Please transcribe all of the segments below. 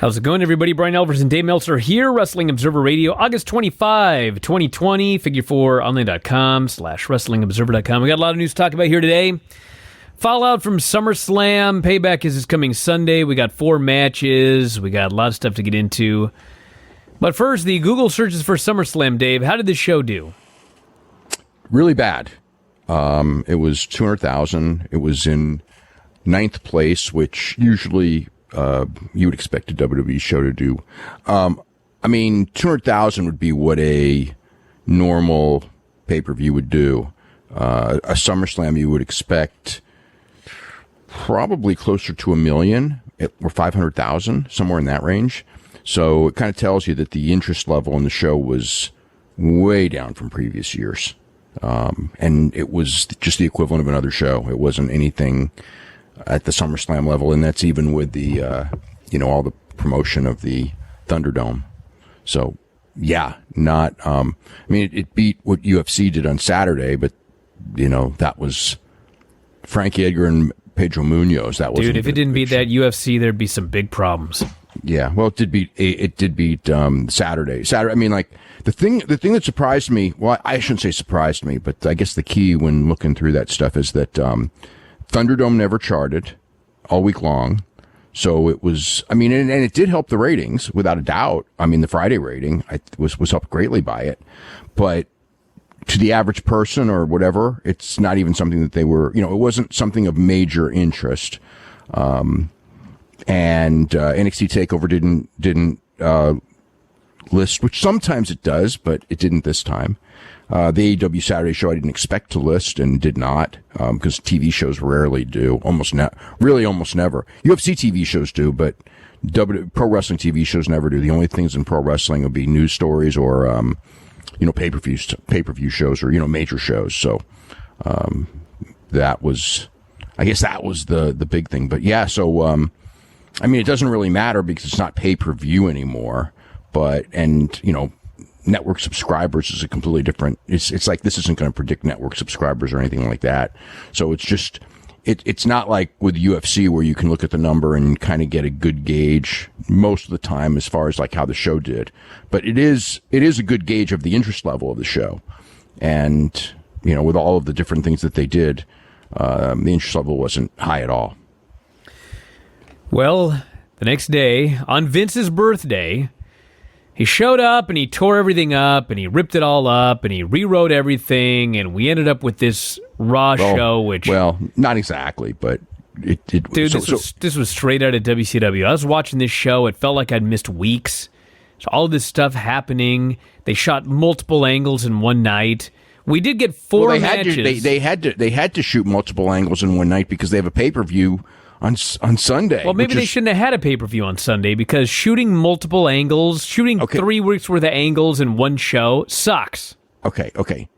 How's it going, everybody? Bryan, Alvarez, and Dave Meltzer here, Wrestling Observer Radio, August 25, 2020, figure4online.com/wrestlingobserver.com. We got a lot of news to talk about here today. Fallout from SummerSlam. Payback is coming Sunday. We got 4 matches. We got a lot of stuff to get into. But first, the Google searches for SummerSlam, Dave. How did this show do? Really bad. It was 200,000. It was in 9th place, which usually you would expect a WWE show to do. 200,000 would be what a normal pay-per-view would do. A SummerSlam you would expect probably closer to 1 million or 500,000, somewhere in that range. So it kind of tells you that the interest level in the show was way down from previous years. And it was just the equivalent of another show. It wasn't anything at the SummerSlam level, and that's even with the, all the promotion of the Thunderdome. So, yeah, not, it beat what UFC did on Saturday, but, that was Frankie Edgar and Pedro Munoz. That was, dude, if it didn't beat that UFC, there'd be some big problems. Yeah, well, it did beat Saturday. The thing that surprised me, well, I shouldn't say surprised me, but I guess the key when looking through that stuff is that Thunderdome never charted all week long. So it was, and it did help the ratings, without a doubt. The Friday rating was helped greatly by it. But to the average person or whatever, it's not even something that they were, it wasn't something of major interest. And NXT TakeOver didn't list, which sometimes it does, but it didn't this time. The AEW Saturday show I didn't expect to list and did not, because TV shows rarely do, almost never. UFC TV shows do, but pro wrestling TV shows never do. The only things in pro wrestling would be news stories or, pay-per-view shows or, major shows. So, that was the big thing. But yeah, so, it doesn't really matter because it's not pay-per-view anymore, network subscribers is a completely different, it's like this isn't going to predict network subscribers or anything like that. So it's just, it's not like with UFC where you can look at the number and kind of get a good gauge most of the time as far as like how the show did. But it is a good gauge of the interest level of the show. And, with all of the different things that they did, the interest level wasn't high at all. Well, the next day, on Vince's birthday, he showed up and he tore everything up and he ripped it all up and he rewrote everything, and we ended up with this Raw show, which... Well, not exactly, but it dude, this was straight out of WCW. I was watching this show. It felt like I'd missed weeks. So all this stuff happening. They shot multiple angles in one night. We did get 4 matches. They had to shoot multiple angles in one night because they have a pay-per-view on Sunday. Well, maybe they shouldn't have had a pay-per-view on Sunday because shooting multiple angles, 3 weeks worth of angles in one show sucks. Okay.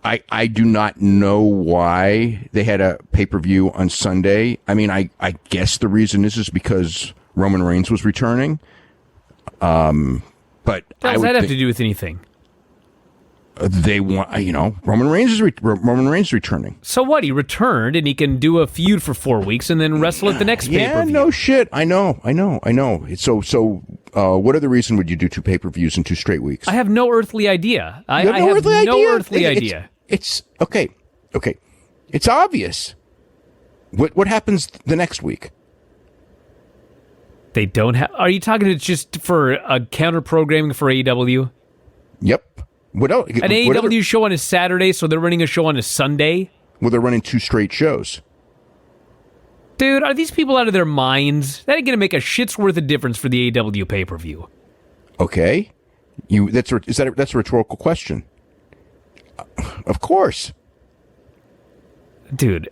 I do not know why they had a pay-per-view on Sunday. I guess the reason is because Roman Reigns was returning. But what does that have to do with anything? They want, Roman Reigns is returning. So what? He returned, and he can do a feud for 4 weeks and then wrestle at the next pay-per-view. Yeah, no shit. I know. So, what other reason would you do 2 pay-per-views in 2 straight weeks? I have no earthly idea. I have no earthly idea. It's okay. It's obvious. What happens the next week? They don't have. Are you talking it's just for a counter programming for AEW? Yep. What else? An AEW show on a Saturday, so they're running a show on a Sunday? Well, they're running 2 straight shows. Dude, are these people out of their minds? That ain't going to make a shit's worth of difference for the AEW pay-per-view. Okay. That's a rhetorical question. Of course. Dude,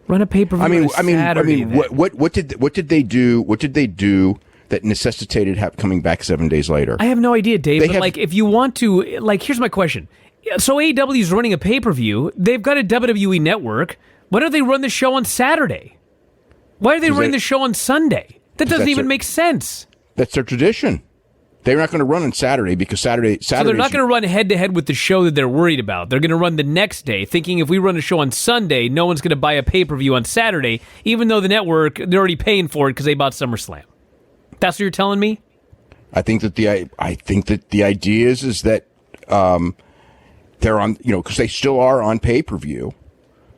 run a pay-per-view on Saturday. What did they do? What did they do that necessitated coming back 7 days later? I have no idea, Dave. If you want to, here's my question. So AEW is running a pay-per-view. They've got a WWE network. Why don't they run the show on Saturday? Why are they running the show on Sunday? That doesn't even make sense. That's their tradition. They're not going to run on Saturday because Saturday. So they're not going to run head-to-head with the show that they're worried about. They're going to run the next day, thinking if we run a show on Sunday, no one's going to buy a pay-per-view on Saturday, even though the network, they're already paying for it because they bought SummerSlam. That's what you're telling me? I think that the idea is that they're on, because they still are on pay-per-view.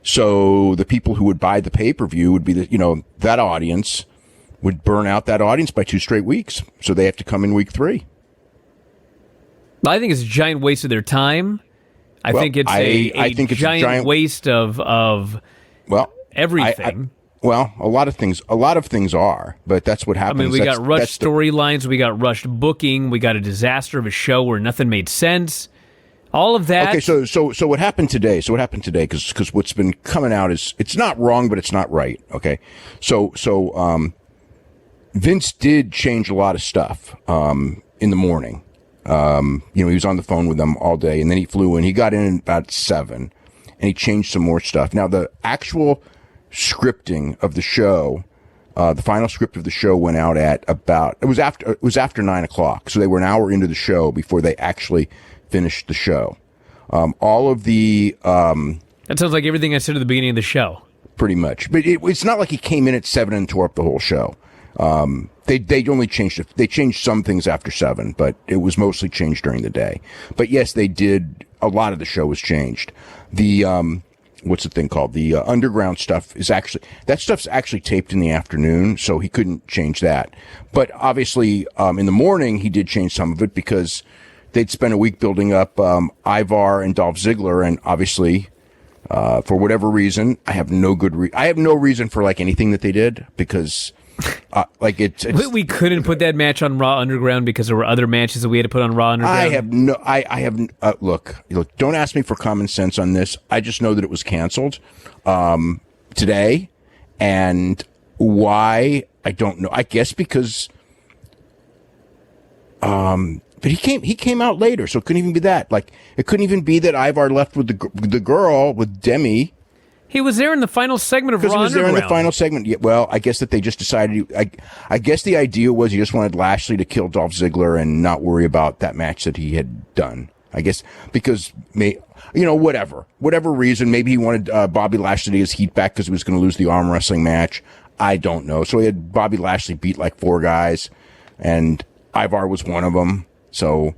So the people who would buy the pay-per-view would be that audience would burn out that audience by 2 straight weeks. So they have to come in week 3. I think it's a giant waste of their time. I think it's a giant waste of everything. Well, a lot of things are, but that's what happens. I mean, we got rushed storylines, we got rushed booking, we got a disaster of a show where nothing made sense. All of that. Okay, so what happened today? Because what's been coming out is it's not wrong, but it's not right. Okay, so Vince did change a lot of stuff in the morning. He was on the phone with them all day, and then he flew in. He got in about 7, and he changed some more stuff. Now, the actual scripting of the show, the final script of the show went out at it was after 9 o'clock. So they were an hour into the show before they actually finished the show. All of the that sounds like everything I said at the beginning of the show. Pretty much, but it's not like he came in at 7 and tore up the whole show. They only changed it. They changed some things after 7, but it was mostly changed during the day. But yes, they did. A lot of the show was changed. The what's the thing called? The underground stuff stuff's actually taped in the afternoon, so he couldn't change that. But obviously, in the morning, he did change some of it because they'd spent a week building up Ivar and Dolph Ziggler, and obviously, for whatever reason, I have no reason for anything that they did because. We couldn't put that match on Raw Underground because there were other matches that we had to put on Raw Underground. Look, don't ask me for common sense on this. I just know that it was canceled today, and why I don't know. I guess because but he came out later, so it couldn't even be that. It couldn't even be that Ivar left with the girl with Demi. He was there in the final segment of Raw Underground. Because he was there in the final segment. Yeah, well, I guess that they just decided. I guess the idea was he just wanted Lashley to kill Dolph Ziggler and not worry about that match that he had done. I guess because whatever reason, maybe he wanted Bobby Lashley to get his heat back because he was going to lose the arm wrestling match. I don't know. So he had Bobby Lashley beat 4 guys, and Ivar was one of them. So,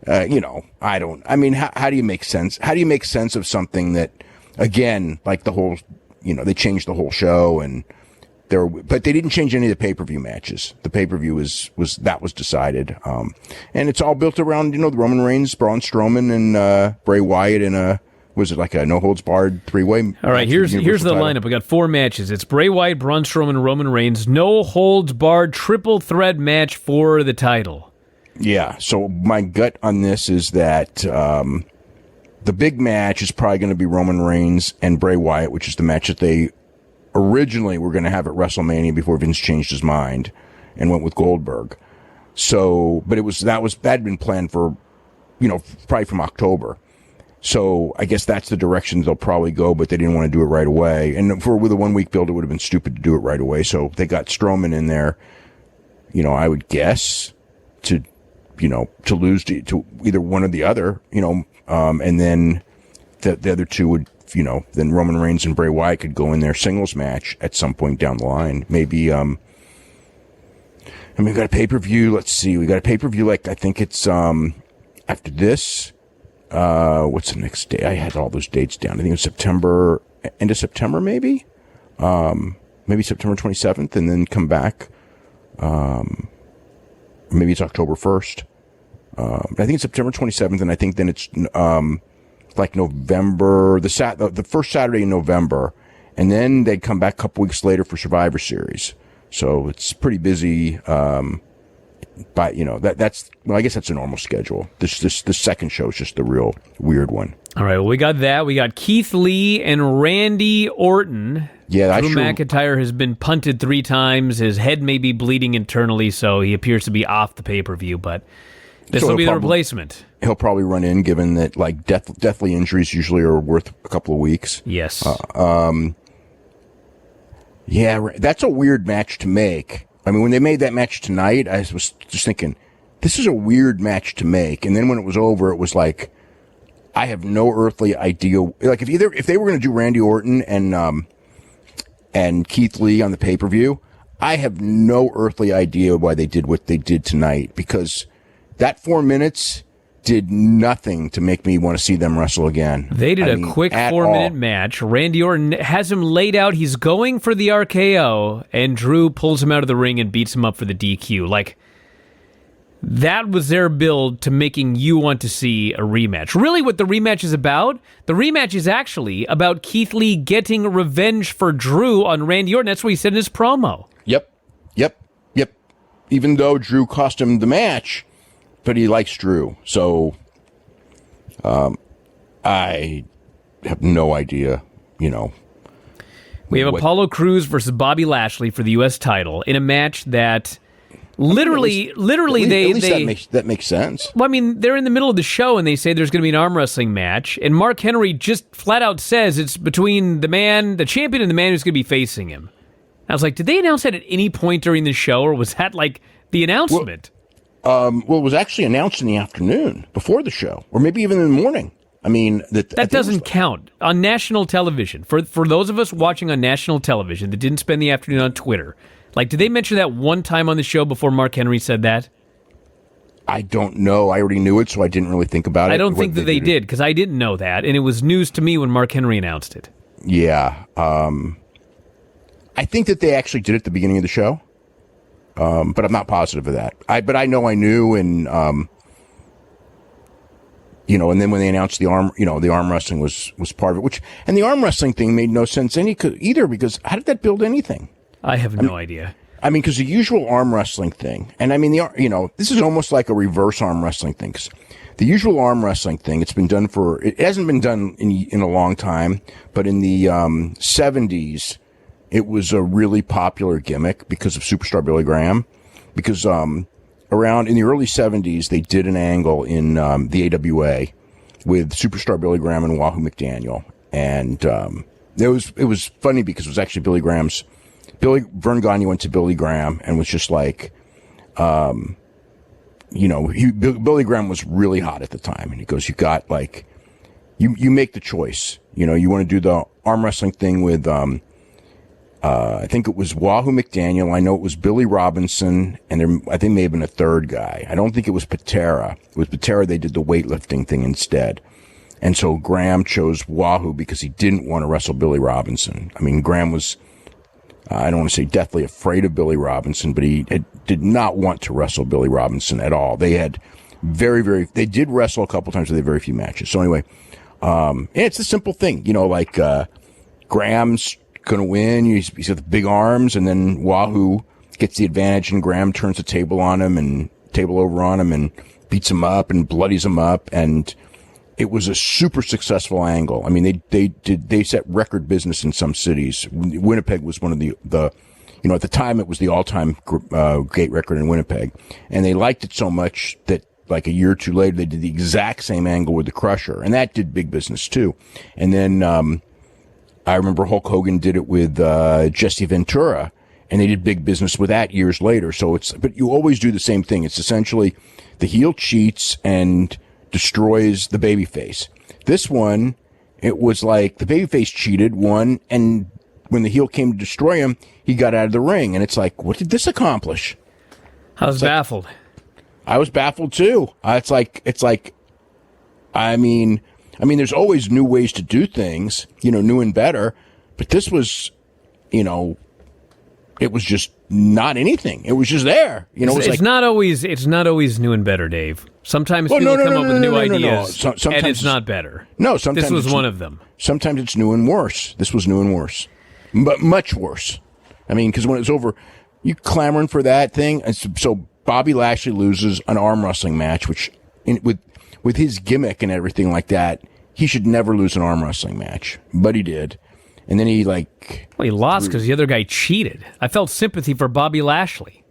I don't. I mean, how do you make sense? How do you make sense of something that? Again, the whole, they changed the whole show but they didn't change any of the pay-per-view matches. The pay-per-view was decided. And it's all built around, the Roman Reigns, Braun Strowman, and Bray Wyatt in a no-holds-barred 3-way? All right, here's the lineup. We got 4 matches. It's Bray Wyatt, Braun Strowman, Roman Reigns, no-holds-barred triple threat match for the title. Yeah, so my gut on this is that the big match is probably going to be Roman Reigns and Bray Wyatt, which is the match that they originally were going to have at WrestleMania before Vince changed his mind and went with Goldberg. So, but that had been planned for, probably from October. So I guess that's the direction they'll probably go, but they didn't want to do it right away. And with a 1-week build, it would have been stupid to do it right away. So they got Strowman in there, I would guess to lose to either one or the other, and then the other two would, then Roman Reigns and Bray Wyatt could go in their singles match at some point down the line. Maybe, we got a pay-per-view. Let's see. We got a pay-per-view, I think it's, after this, what's the next day? I had all those dates down. I think it was end of September, maybe? Maybe September 27th, and then come back. Maybe it's October 1st. I think it's September 27th, and I think then it's November, the first Saturday in November, and then they'd come back a couple weeks later for Survivor Series. So it's pretty busy. But I guess that's a normal schedule. The second show is just the real weird one. All right, well, we got that. We got Keith Lee and Randy Orton. Yeah, Drew McIntyre has been punted 3 times. His head may be bleeding internally, so he appears to be off the pay-per-view, but this will be the replacement. He'll probably run in, given that deathly injuries usually are worth a couple of weeks. Yes. Yeah, that's a weird match to make. I mean, when they made that match tonight, I was just thinking, this is a weird match to make. And then when it was over, it was like, I have no earthly idea. If they were going to do Randy Orton and Keith Lee on the pay-per-view, I have no earthly idea why they did what they did tonight, because that 4 minutes did nothing to make me want to see them wrestle again. They did a quick 4-minute match. Randy Orton has him laid out. He's going for the RKO, and Drew pulls him out of the ring and beats him up for the DQ. Like, that was their build to making you want to see a rematch. Really, what the rematch is about, the rematch is actually about Keith Lee getting revenge for Drew on Randy Orton. That's what he said in his promo. Yep. Even though Drew cost him the match, but he likes Drew. So, I have no idea, We have Apollo Crews versus Bobby Lashley for the U.S. title in a match that literally, that makes sense. Well, I mean, they're in the middle of the show and they say there's going to be an arm wrestling match, and Mark Henry just flat out says it's between the champion and the man who's going to be facing him. I was like, did they announce that at any point during the show, or was that like the announcement? Well, it was actually announced in the afternoon before the show, or maybe even in the morning. I mean, that doesn't count on national television. For those of us watching on national television that didn't spend the afternoon on Twitter, like, did they mention that one time on the show before Mark Henry said that? I don't know. I already knew it, so I didn't really think about it. I don't think that they did, because I didn't know that, and it was news to me when Mark Henry announced it. Yeah. I think that they actually did it at the beginning of the show, but I'm not positive of that. But I know I knew, and and then when they announced the arm wrestling was part of it, and the arm wrestling thing made no sense either, because how did that build anything? I have no idea. I mean, because the usual arm wrestling thing, and I mean, this is almost like a reverse arm wrestling thing. 'Cause the usual arm wrestling thing, it hasn't been done in a long time, but in the 70s, it was a really popular gimmick because of Superstar Billy Graham. Because around in the early 70s, they did an angle in the AWA with Superstar Billy Graham and Wahoo McDaniel, and it was funny because it was actually Vern Gagne went to Billy Graham and was just like, Billy Graham was really hot at the time, and he goes, "You got like, you make the choice. You want to do the arm wrestling thing with." I think it was Wahoo McDaniel. I know it was Billy Robinson, and I think may have been a third guy. I don't think it was Patera. It was Patera. They did the weightlifting thing instead. And so Graham chose Wahoo because he didn't want to wrestle Billy Robinson. I mean, Graham was, I don't want to say deathly afraid of Billy Robinson, but he did not want to wrestle Billy Robinson at all. They had they did wrestle a couple times, but they had very few matches. So anyway, it's a simple thing, Graham's going to win. He's got the big arms, and then Wahoo gets the advantage, and Graham turns the table over on him and beats him up and bloodies him up. And it was a super successful angle. I mean, they set record business in some cities. Winnipeg was one of the at the time it was the all-time gate record in Winnipeg. And they liked it so much that like a year or two later, they did the exact same angle with the Crusher, and that did big business too. And then, I remember Hulk Hogan did it with Jesse Ventura, and they did big business with that years later. But you always do the same thing. It's essentially the heel cheats and destroys the babyface. This one, it was like the babyface cheated, won, and when the heel came to destroy him, he got out of the ring. And it's like, what did this accomplish? I was baffled. I was baffled too. It's like, I mean, there's always new ways to do things, new and better. But this was, it was just not anything. It was just there. It's not always new and better, Dave. Sometimes people come up with new ideas, and it's not better. No, sometimes this was one of them. Sometimes it's new and worse. This was new and worse, but much worse. I mean, because when it's over, you clamoring for that thing. And so Bobby Lashley loses an arm wrestling match, which with his gimmick and everything like that, he should never lose an arm wrestling match, but he did. And then he he lost because the other guy cheated. I felt sympathy for Bobby Lashley.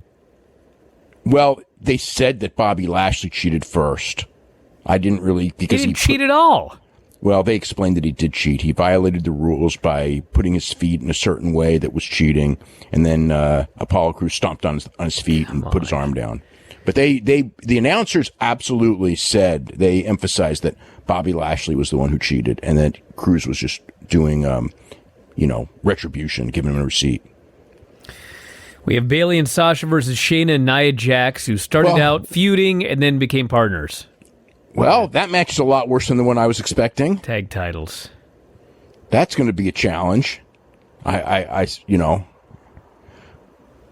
Well, they said that Bobby Lashley cheated first. I didn't really, because he didn't cheat at all. Well, they explained that he did cheat. He violated the rules by putting his feet in a certain way that was cheating, and then Apollo Crews stomped on his feet and put his arm down. But the announcers absolutely said, they emphasized that Bobby Lashley was the one who cheated, and that Crews was just doing, retribution, giving him a receipt. We have Bayley and Sasha versus Shayna and Nia Jax, who started out feuding and then became partners. Well, that match is a lot worse than the one I was expecting. Tag titles. That's going to be a challenge.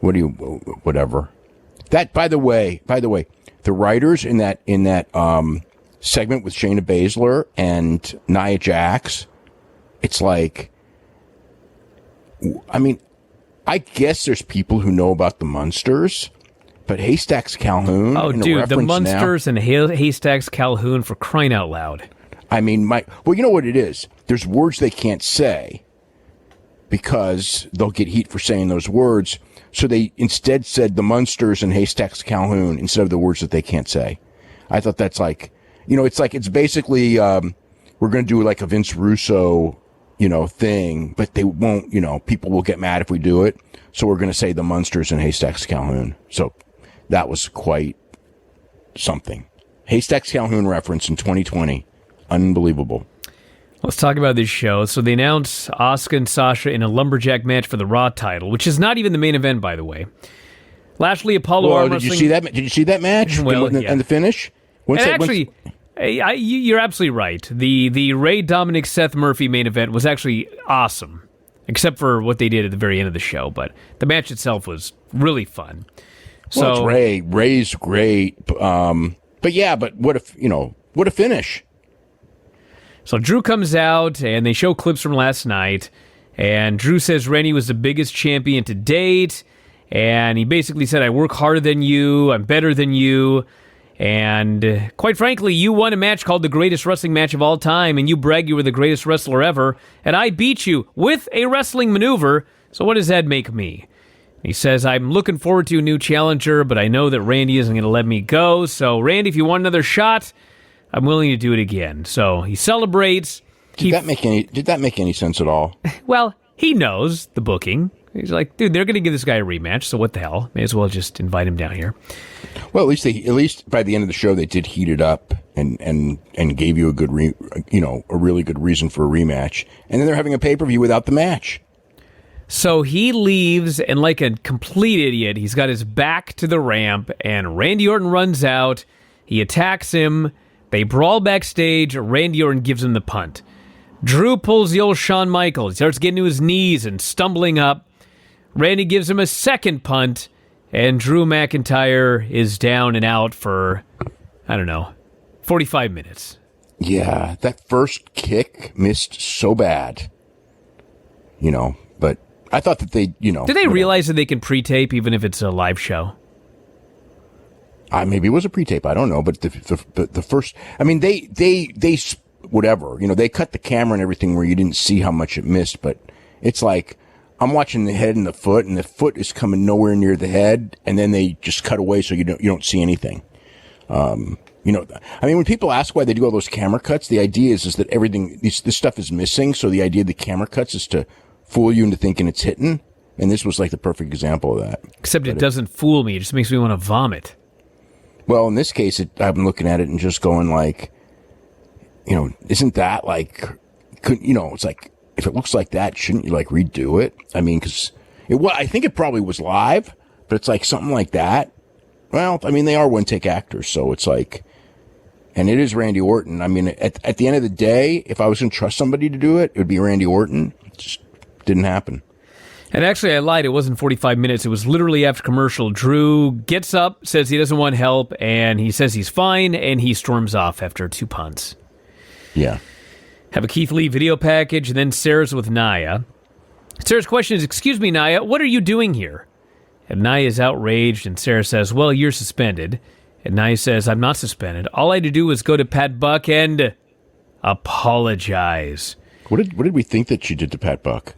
Whatever. That, by the way, the writers in that segment with Shayna Baszler and Nia Jax, it's like, I mean, I guess there's people who know about the Munsters, but Haystacks Calhoun. Oh, dude, the Munsters and Haystacks Calhoun, for crying out loud. I mean, well, you know what it is? There's words they can't say because they'll get heat for saying those words. So they instead said the Munsters and Haystacks Calhoun instead of the words that they can't say. I thought that's like, it's basically, we're going to do like a Vince Russo, thing, but they won't, people will get mad if we do it. So we're going to say the Munsters and Haystacks Calhoun. So that was quite something. Haystacks Calhoun reference in 2020. Unbelievable. Let's talk about this show. So they announced Asuka and Sasha in a lumberjack match for the Raw title, which is not even the main event, by the way. Lashley, Apollo arm wrestling. Did you see that match? Well, and the finish? You're absolutely right. The Ray Dominic Seth Murphy main event was actually awesome, except for what they did at the very end of the show. But the match itself was really fun. Well, it's Ray. Ray's great. But what a finish. So Drew comes out, and they show clips from last night, and Drew says Randy was the biggest champion to date, and he basically said, I work harder than you, I'm better than you, and quite frankly, you won a match called the greatest wrestling match of all time, and you brag you were the greatest wrestler ever, and I beat you with a wrestling maneuver, so what does that make me? He says, I'm looking forward to a new challenger, but I know that Randy isn't going to let me go, so Randy, if you want another shot, I'm willing to do it again. So he celebrates. Did that make any sense at all? Well, he knows the booking. He's like, dude, they're going to give this guy a rematch, so what the hell? May as well just invite him down here. Well, at least by the end of the show, they did heat it up and gave you a good, a really good reason for a rematch. And then they're having a pay-per-view without the match. So he leaves, and like a complete idiot, he's got his back to the ramp, and Randy Orton runs out. He attacks him. They brawl backstage. Randy Orton gives him the punt. Drew pulls the old Shawn Michaels. He starts getting to his knees and stumbling up. Randy gives him a second punt, and Drew McIntyre is down and out for, 45 minutes. Yeah, that first kick missed so bad. But I thought that they, Did they realize that they can pre-tape even if it's a live show? Maybe it was a pre-tape. I don't know. But the first, they whatever, they cut the camera and everything where you didn't see how much it missed. But it's like, I'm watching the head and the foot is coming nowhere near the head. And then they just cut away so you don't see anything. When people ask why they do all those camera cuts, the idea is that everything, this stuff is missing. So the idea of the camera cuts is to fool you into thinking it's hitting. And this was like the perfect example of that. Except it doesn't fool me. It just makes me want to vomit. Well, in this case, I'm looking at it and just going like, isn't that like, it's like, if it looks like that, shouldn't you like redo it? I mean, because I think it probably was live, but it's like something like that. Well, they are one-take actors, so it's like, and it is Randy Orton. At the end of the day, if I was going to trust somebody to do it, it would be Randy Orton. It just didn't happen. And actually, I lied. It wasn't 45 minutes. It was literally after commercial. Drew gets up, says he doesn't want help, and he says he's fine, and he storms off after 2 punts. Yeah. Have a Keith Lee video package, and then Sarah's with Nia. Sarah's question is, excuse me, Nia, what are you doing here? And Nia is outraged, and Sarah says, well, you're suspended. And Nia says, I'm not suspended. All I had to do was go to Pat Buck and apologize. What did we think that she did to Pat Buck?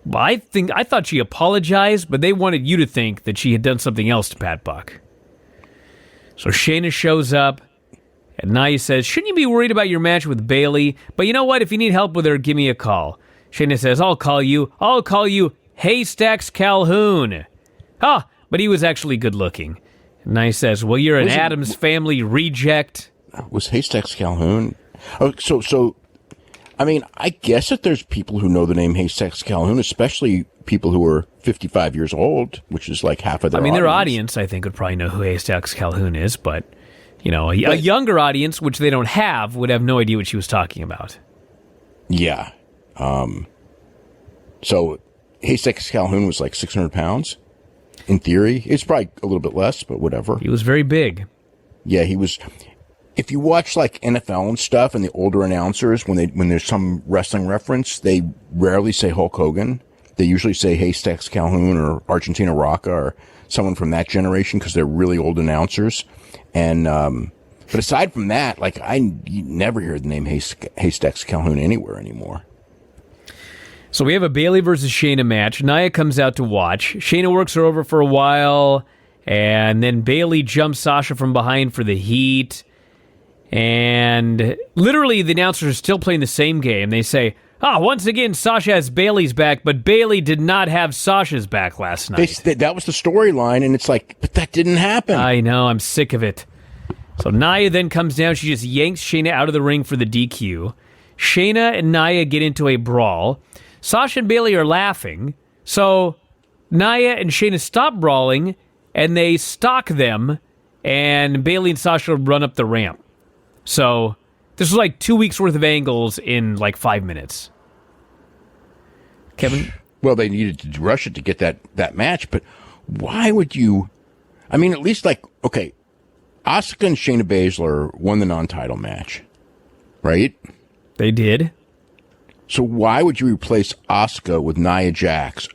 Well, I thought she apologized, but they wanted you to think that she had done something else to Pat Buck. So Shayna shows up, and Nia says, shouldn't you be worried about your match with Bayley? But you know what? If you need help with her, give me a call. Shayna says, I'll call you Haystacks Calhoun. But he was actually good looking. And Nia says, well, you're an Addams Family reject. Was Haystacks Calhoun? Oh, so I mean, I guess that there's people who know the name Haystacks Calhoun, especially people who are 55 years old, which is like half of their audience. Their audience, I think, would probably know who Haystacks Calhoun is, but, a younger audience, which they don't have, would have no idea what she was talking about. Yeah. So Haystacks Calhoun was like 600 pounds, in theory. It's probably a little bit less, but whatever. He was very big. Yeah, he was... If you watch like NFL and stuff, and the older announcers, when there's some wrestling reference, they rarely say Hulk Hogan. They usually say Haystacks Calhoun or Argentina Rocca or someone from that generation because they're really old announcers. And but aside from that, like you never hear the name Haystacks Calhoun anywhere anymore. So we have a Bayley versus Shayna match. Nia comes out to watch. Shayna works her over for a while, and then Bayley jumps Sasha from behind for the heat. And literally, the announcers are still playing the same game. They say, once again, Sasha has Bayley's back, but Bayley did not have Sasha's back last night. That was the storyline, and it's like, but that didn't happen. I know, I'm sick of it. So Nia then comes down. She just yanks Shayna out of the ring for the DQ. Shayna and Nia get into a brawl. Sasha and Bayley are laughing. So Nia and Shayna stop brawling, and they stalk them, and Bayley and Sasha run up the ramp. So, this was like 2 weeks worth of angles in like 5 minutes. Kevin? Well, they needed to rush it to get that match, but why would you... I mean, at least like, okay, Asuka and Shayna Baszler won the non-title match, right? They did. So why would you replace Asuka with Nia Jax?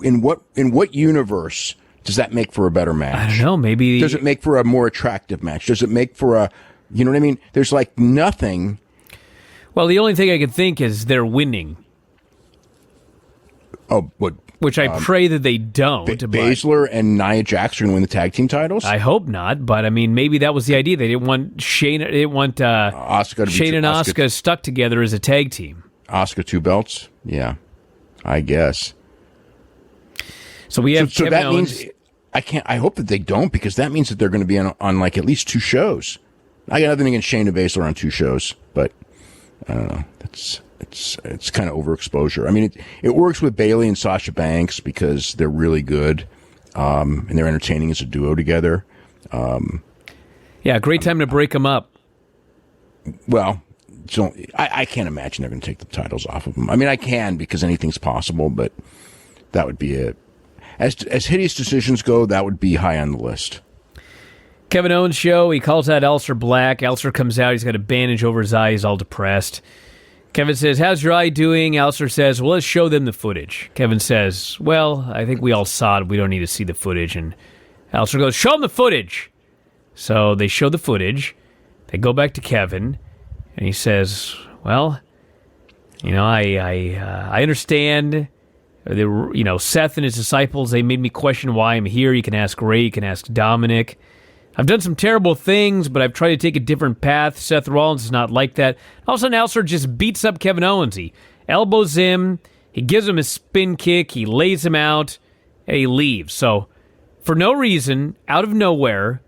In what universe does that make for a better match? I don't know, maybe... Does it make for a more attractive match? Does it make for a... You know what I mean? There's like nothing. Well, the only thing I can think is they're winning. Oh, what? Which I pray that they don't. Baszler and Nia Jax are going to win the tag team titles? I hope not, but I mean, maybe that was the idea. They didn't want Shayna and Asuka stuck together as a tag team. Asuka 2 belts? Yeah, I guess. So we have Kevin that Owens. Means I hope that they don't, because that means that they're going to be on like at least 2 shows. I got nothing against Shayna Baszler on 2 shows, but I don't know. It's kind of overexposure. I mean, it works with Bayley and Sasha Banks because they're really good, and they're entertaining as a duo together. Yeah, great time to break them up. Well, so I can't imagine they're going to take the titles off of them. I mean, I can because anything's possible, but that would be it. As hideous decisions go, that would be high on the list. Kevin Owens show, he calls out Aleister Black. Aleister comes out, he's got a bandage over his eye, he's all depressed. Kevin says, how's your eye doing? Aleister says, well, let's show them the footage. Kevin says, well, I think we all saw it, we don't need to see the footage. And Aleister goes, show them the footage. So they show the footage, they go back to Kevin, and he says, well, I understand. Seth and his disciples, they made me question why I'm here. You can ask Ray, you can ask Dominic. I've done some terrible things, but I've tried to take a different path. Seth Rollins is not like that. All of a sudden, Aleister just beats up Kevin Owens. He elbows him, he gives him a spin kick, he lays him out, and he leaves. So, for no reason, out of nowhere,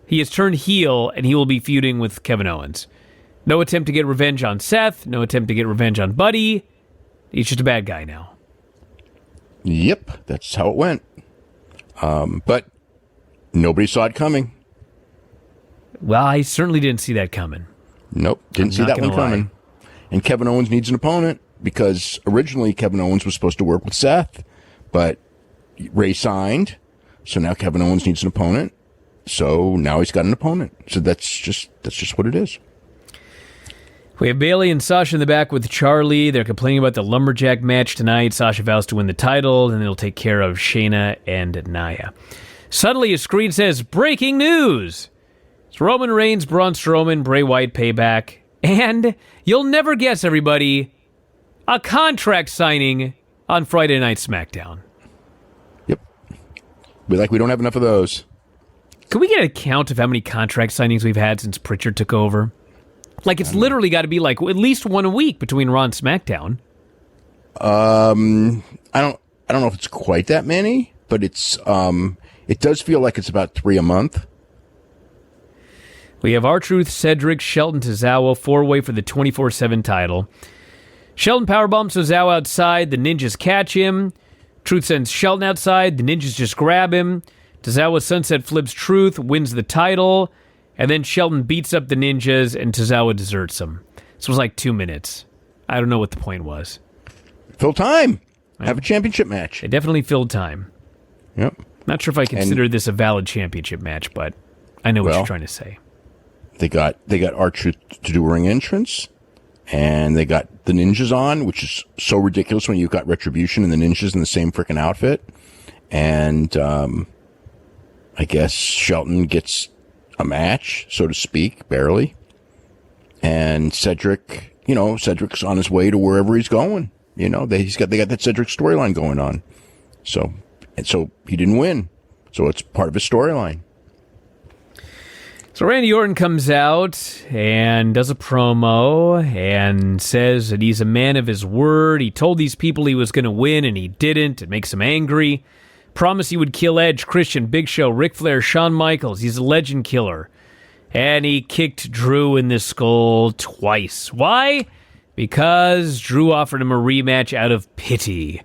he has turned heel, and he will be feuding with Kevin Owens. No attempt to get revenge on Seth, no attempt to get revenge on Buddy. He's just a bad guy now. Yep, that's how it went. But nobody saw it coming. Well, I certainly didn't see that coming. Nope, didn't see that one coming. And Kevin Owens needs an opponent because originally Kevin Owens was supposed to work with Seth, but Ray signed, so now Kevin Owens needs an opponent. So now he's got an opponent. So that's just what it is. We have Bayley and Sasha in the back with Charlie. They're complaining about the lumberjack match tonight. Sasha vows to win the title, and they'll take care of Shayna and Nia. Suddenly, a screen says, breaking news! It's Roman Reigns, Braun Strowman, Bray Wyatt, Payback, and, you'll never guess, everybody, a contract signing on Friday Night SmackDown. Yep. We don't have enough of those. Can we get a count of how many contract signings we've had since Pritchard took over? Like, it's literally got to be like at least one a week between Raw and SmackDown. I don't know if it's quite that many, but it's it does feel like it's about 3 a month. We have R-Truth, Cedric, Shelton, Tozawa, 4-way for the 24/7 title. Shelton powerbombs Tozawa outside. The ninjas catch him. Truth sends Shelton outside. The ninjas just grab him. Tozawa sunset flips Truth, wins the title. And then Shelton beats up the ninjas, and Tozawa deserts him. This was like 2 minutes. I don't know what the point was. Fill time. Have a championship match. It definitely filled time. Yep. Not sure if I consider this a valid championship match, but I know what you're trying to say. They got R-Truth to do a ring entrance, and they got the ninjas on, which is so ridiculous when you've got Retribution and the ninjas in the same freaking outfit. And I guess Shelton gets a match, so to speak, barely. And Cedric's on his way to wherever he's going. They got that Cedric storyline going on. So he didn't win. So it's part of his storyline. So Randy Orton comes out and does a promo and says that he's a man of his word. He told these people he was going to win, and he didn't. It makes him angry. Promised he would kill Edge, Christian, Big Show, Ric Flair, Shawn Michaels. He's a legend killer. And he kicked Drew in the skull twice. Why? Because Drew offered him a rematch out of pity.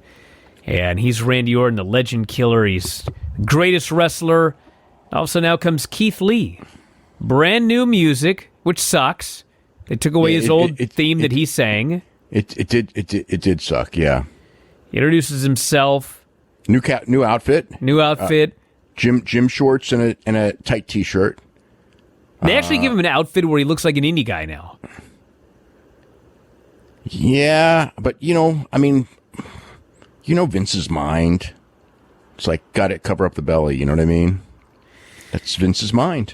And he's Randy Orton, the legend killer. He's the greatest wrestler. Also now comes Keith Lee. Brand new music, which sucks. They took away his old theme that he sang. It did suck, yeah. He introduces himself. New outfit. New outfit. Gym shorts and a tight t-shirt. They actually give him an outfit where he looks like an indie guy now. Yeah, but Vince's mind. It's like, got to cover up the belly, you know what I mean? That's Vince's mind.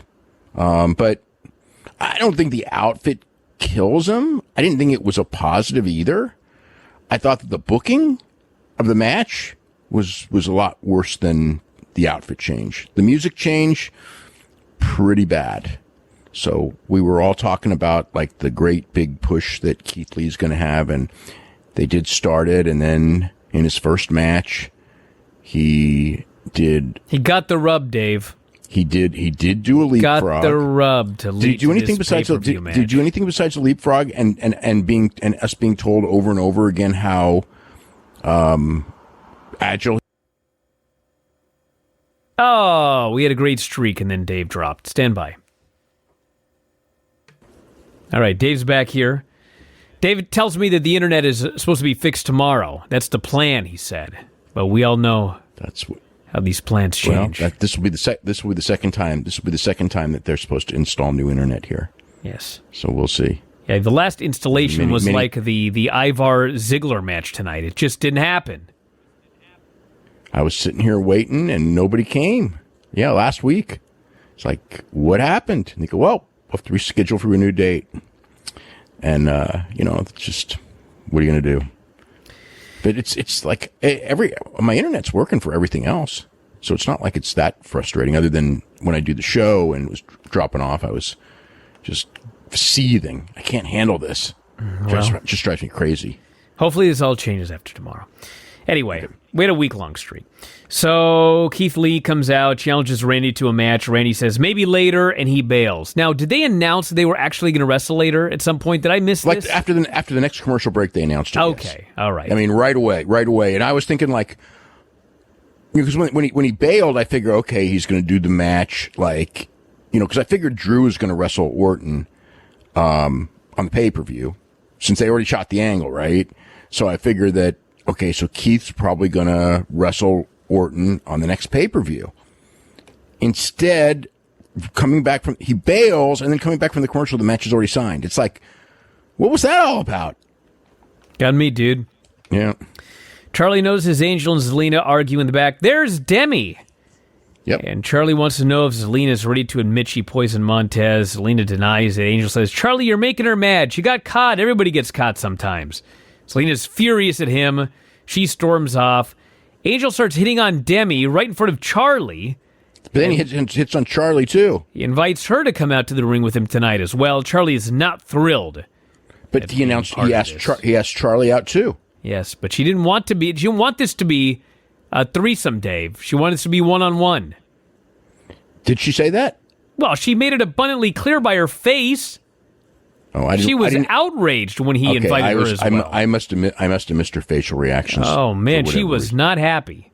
But I don't think the outfit kills him. I didn't think it was a positive either. I thought that the booking of the match was a lot worse than the outfit change. The music change, pretty bad. So we were all talking about like the great big push that Keith Lee's going to have, and they did start it. And then in his first match, he got the rub, Dave. He did do a leapfrog. Got the rub to lead. Did he do anything besides did he do anything besides the leapfrog and us being told over and over again how agile? Oh, we had a great streak, and then Dave dropped. Stand by. All right, Dave's back here. David tells me that the internet is supposed to be fixed tomorrow. That's the plan, he said. But we all know how these plans change. Well, this will be the second time. This will be the second time that they're supposed to install new internet here. Yes. So we'll see. Yeah, the last installation was like the Ivar Ziggler match tonight. It just didn't happen. I was sitting here waiting, and nobody came. Yeah, last week. It's like, what happened? And they go, well, we'll have to reschedule for a new date. And, it's just, what are you going to do? But it's like my internet's working for everything else. So it's not like it's that frustrating, other than when I do the show and it was dropping off, I was just seething. I can't handle this. It just drives me crazy. Hopefully this all changes after tomorrow. Anyway, we had a week-long streak. So Keith Lee comes out, challenges Randy to a match. Randy says, maybe later, and he bails. Now, did they announce they were actually going to wrestle later at some point? Did I miss this? After the next commercial break, they announced it. Okay, yes. All right. I mean, right away. And I was thinking, like, because when he bailed, I figured, okay, he's going to do the match, like, because I figured Drew was going to wrestle Orton on the pay-per-view, since they already shot the angle, right? So I figured that, okay, so Keith's probably going to wrestle Orton on the next pay-per-view. Instead, he bails, and then coming back from the commercial, the match is already signed. It's like, what was that all about? Got me, dude. Yeah. Charlie notices Angel and Zelina argue in the back. There's Demi. Yep. And Charlie wants to know if Zelina is ready to admit she poisoned Montez. Zelina denies it. Angel says, Charlie, you're making her mad. She got caught. Everybody gets caught sometimes. Zelina's furious at him. She storms off. Angel starts hitting on Demi right in front of Charlie. But then he hits on Charlie, too. He invites her to come out to the ring with him tonight as well. Charlie is not thrilled. But he asked Charlie out, too. Yes, but she didn't want this to be a threesome, Dave. She wanted this to be one-on-one. Did she say that? Well, she made it abundantly clear by her face. Oh, she was outraged when he invited her as well. I must have missed her facial reactions. Oh, man, she was not happy.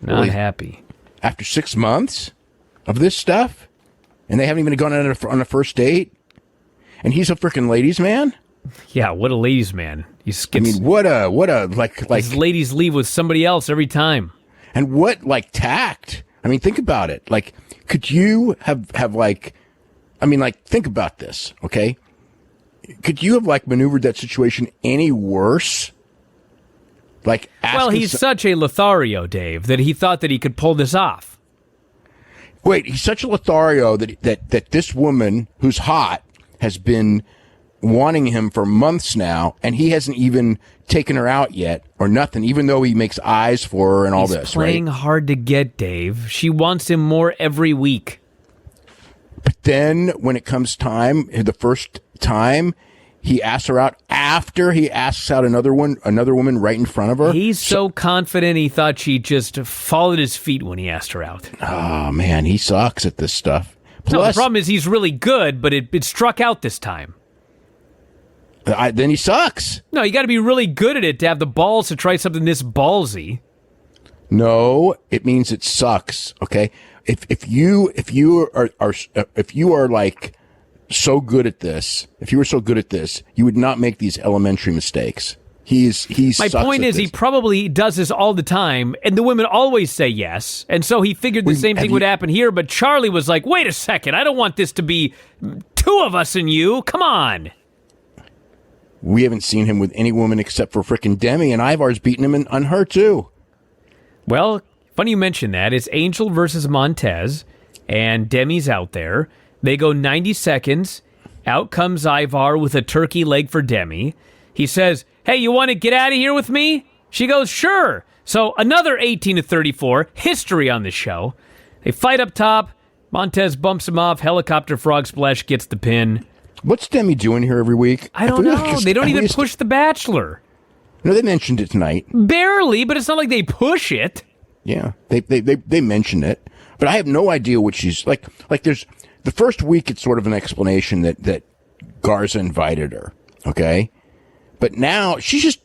Not happy. After 6 months of this stuff? And they haven't even gone on a first date? And he's a freaking ladies' man? Yeah, what a ladies' man. He skips. I mean, what a like his ladies leave with somebody else every time. And what tact? I mean, think about it. Like, could you have like, I mean, like, think about this, okay? Could you have maneuvered that situation any worse? Like, well, he's such a Lothario, Dave, that he thought that he could pull this off. Wait, he's such a Lothario that this woman who's hot has been wanting him for months now, and he hasn't even taken her out yet or nothing, even though he makes eyes for her and all this, right? He's playing hard to get, Dave. She wants him more every week. But then when it comes time, the first time, he asks her out after he asks out another woman right in front of her. He's so confident he thought she'd just fall at his feet when he asked her out. Oh, man, he sucks at this stuff. Plus, no, the problem is he's really good, but it struck out this time. Then he sucks. No, you got to be really good at it to have the balls to try something this ballsy. No, it means it sucks. Okay, if you are like so good at this, if you were so good at this, you would not make these elementary mistakes. My point is, he probably does this all the time, and the women always say yes, and so he figured the same thing would happen here. But Charlie was like, "Wait a second, I don't want this to be two of us and you. Come on." We haven't seen him with any woman except for frickin' Demi, and Ivar's beating him on her too. Well, funny you mention that. It's Angel versus Montez, and Demi's out there. They go 90 seconds. Out comes Ivar with a turkey leg for Demi. He says, "Hey, you want to get out of here with me?" She goes, "Sure." So another 18-34, history on the show. They fight up top. Montez bumps him off. Helicopter frog splash gets the pin. What's Demi doing here every week? I don't know. They don't even push The Bachelor. No, they mentioned it tonight. Barely, but it's not like they push it. Yeah, they mentioned it, but I have no idea what she's like. Like, there's the first week, it's sort of an explanation that Garza invited her. Okay, but now she's just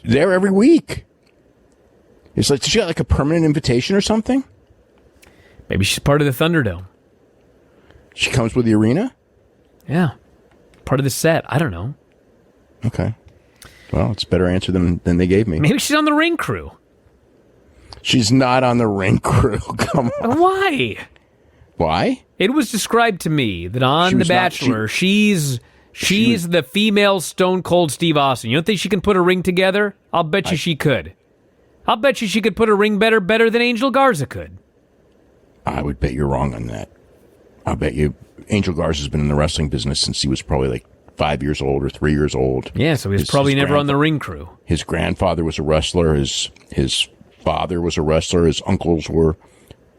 there every week. It's like, she got like a permanent invitation or something. Maybe she's part of the Thunderdome. She comes with the arena. Yeah. Part of the set. I don't know. Okay. Well, it's a better answer than they gave me. Maybe she's on the ring crew. She's not on the ring crew. Come on. Why? Why? It was described to me that on The Bachelor, she's the female Stone Cold Steve Austin. You don't think she can put a ring together? I'll bet you she could. I'll bet you she could put a ring better than Angel Garza could. I would bet you're wrong on that. I'll bet you Angel Garza's been in the wrestling business since he was probably like 5 years old or 3 years old. Yeah, so he's probably never on the ring crew. His grandfather was a wrestler. His father was a wrestler. His uncles were,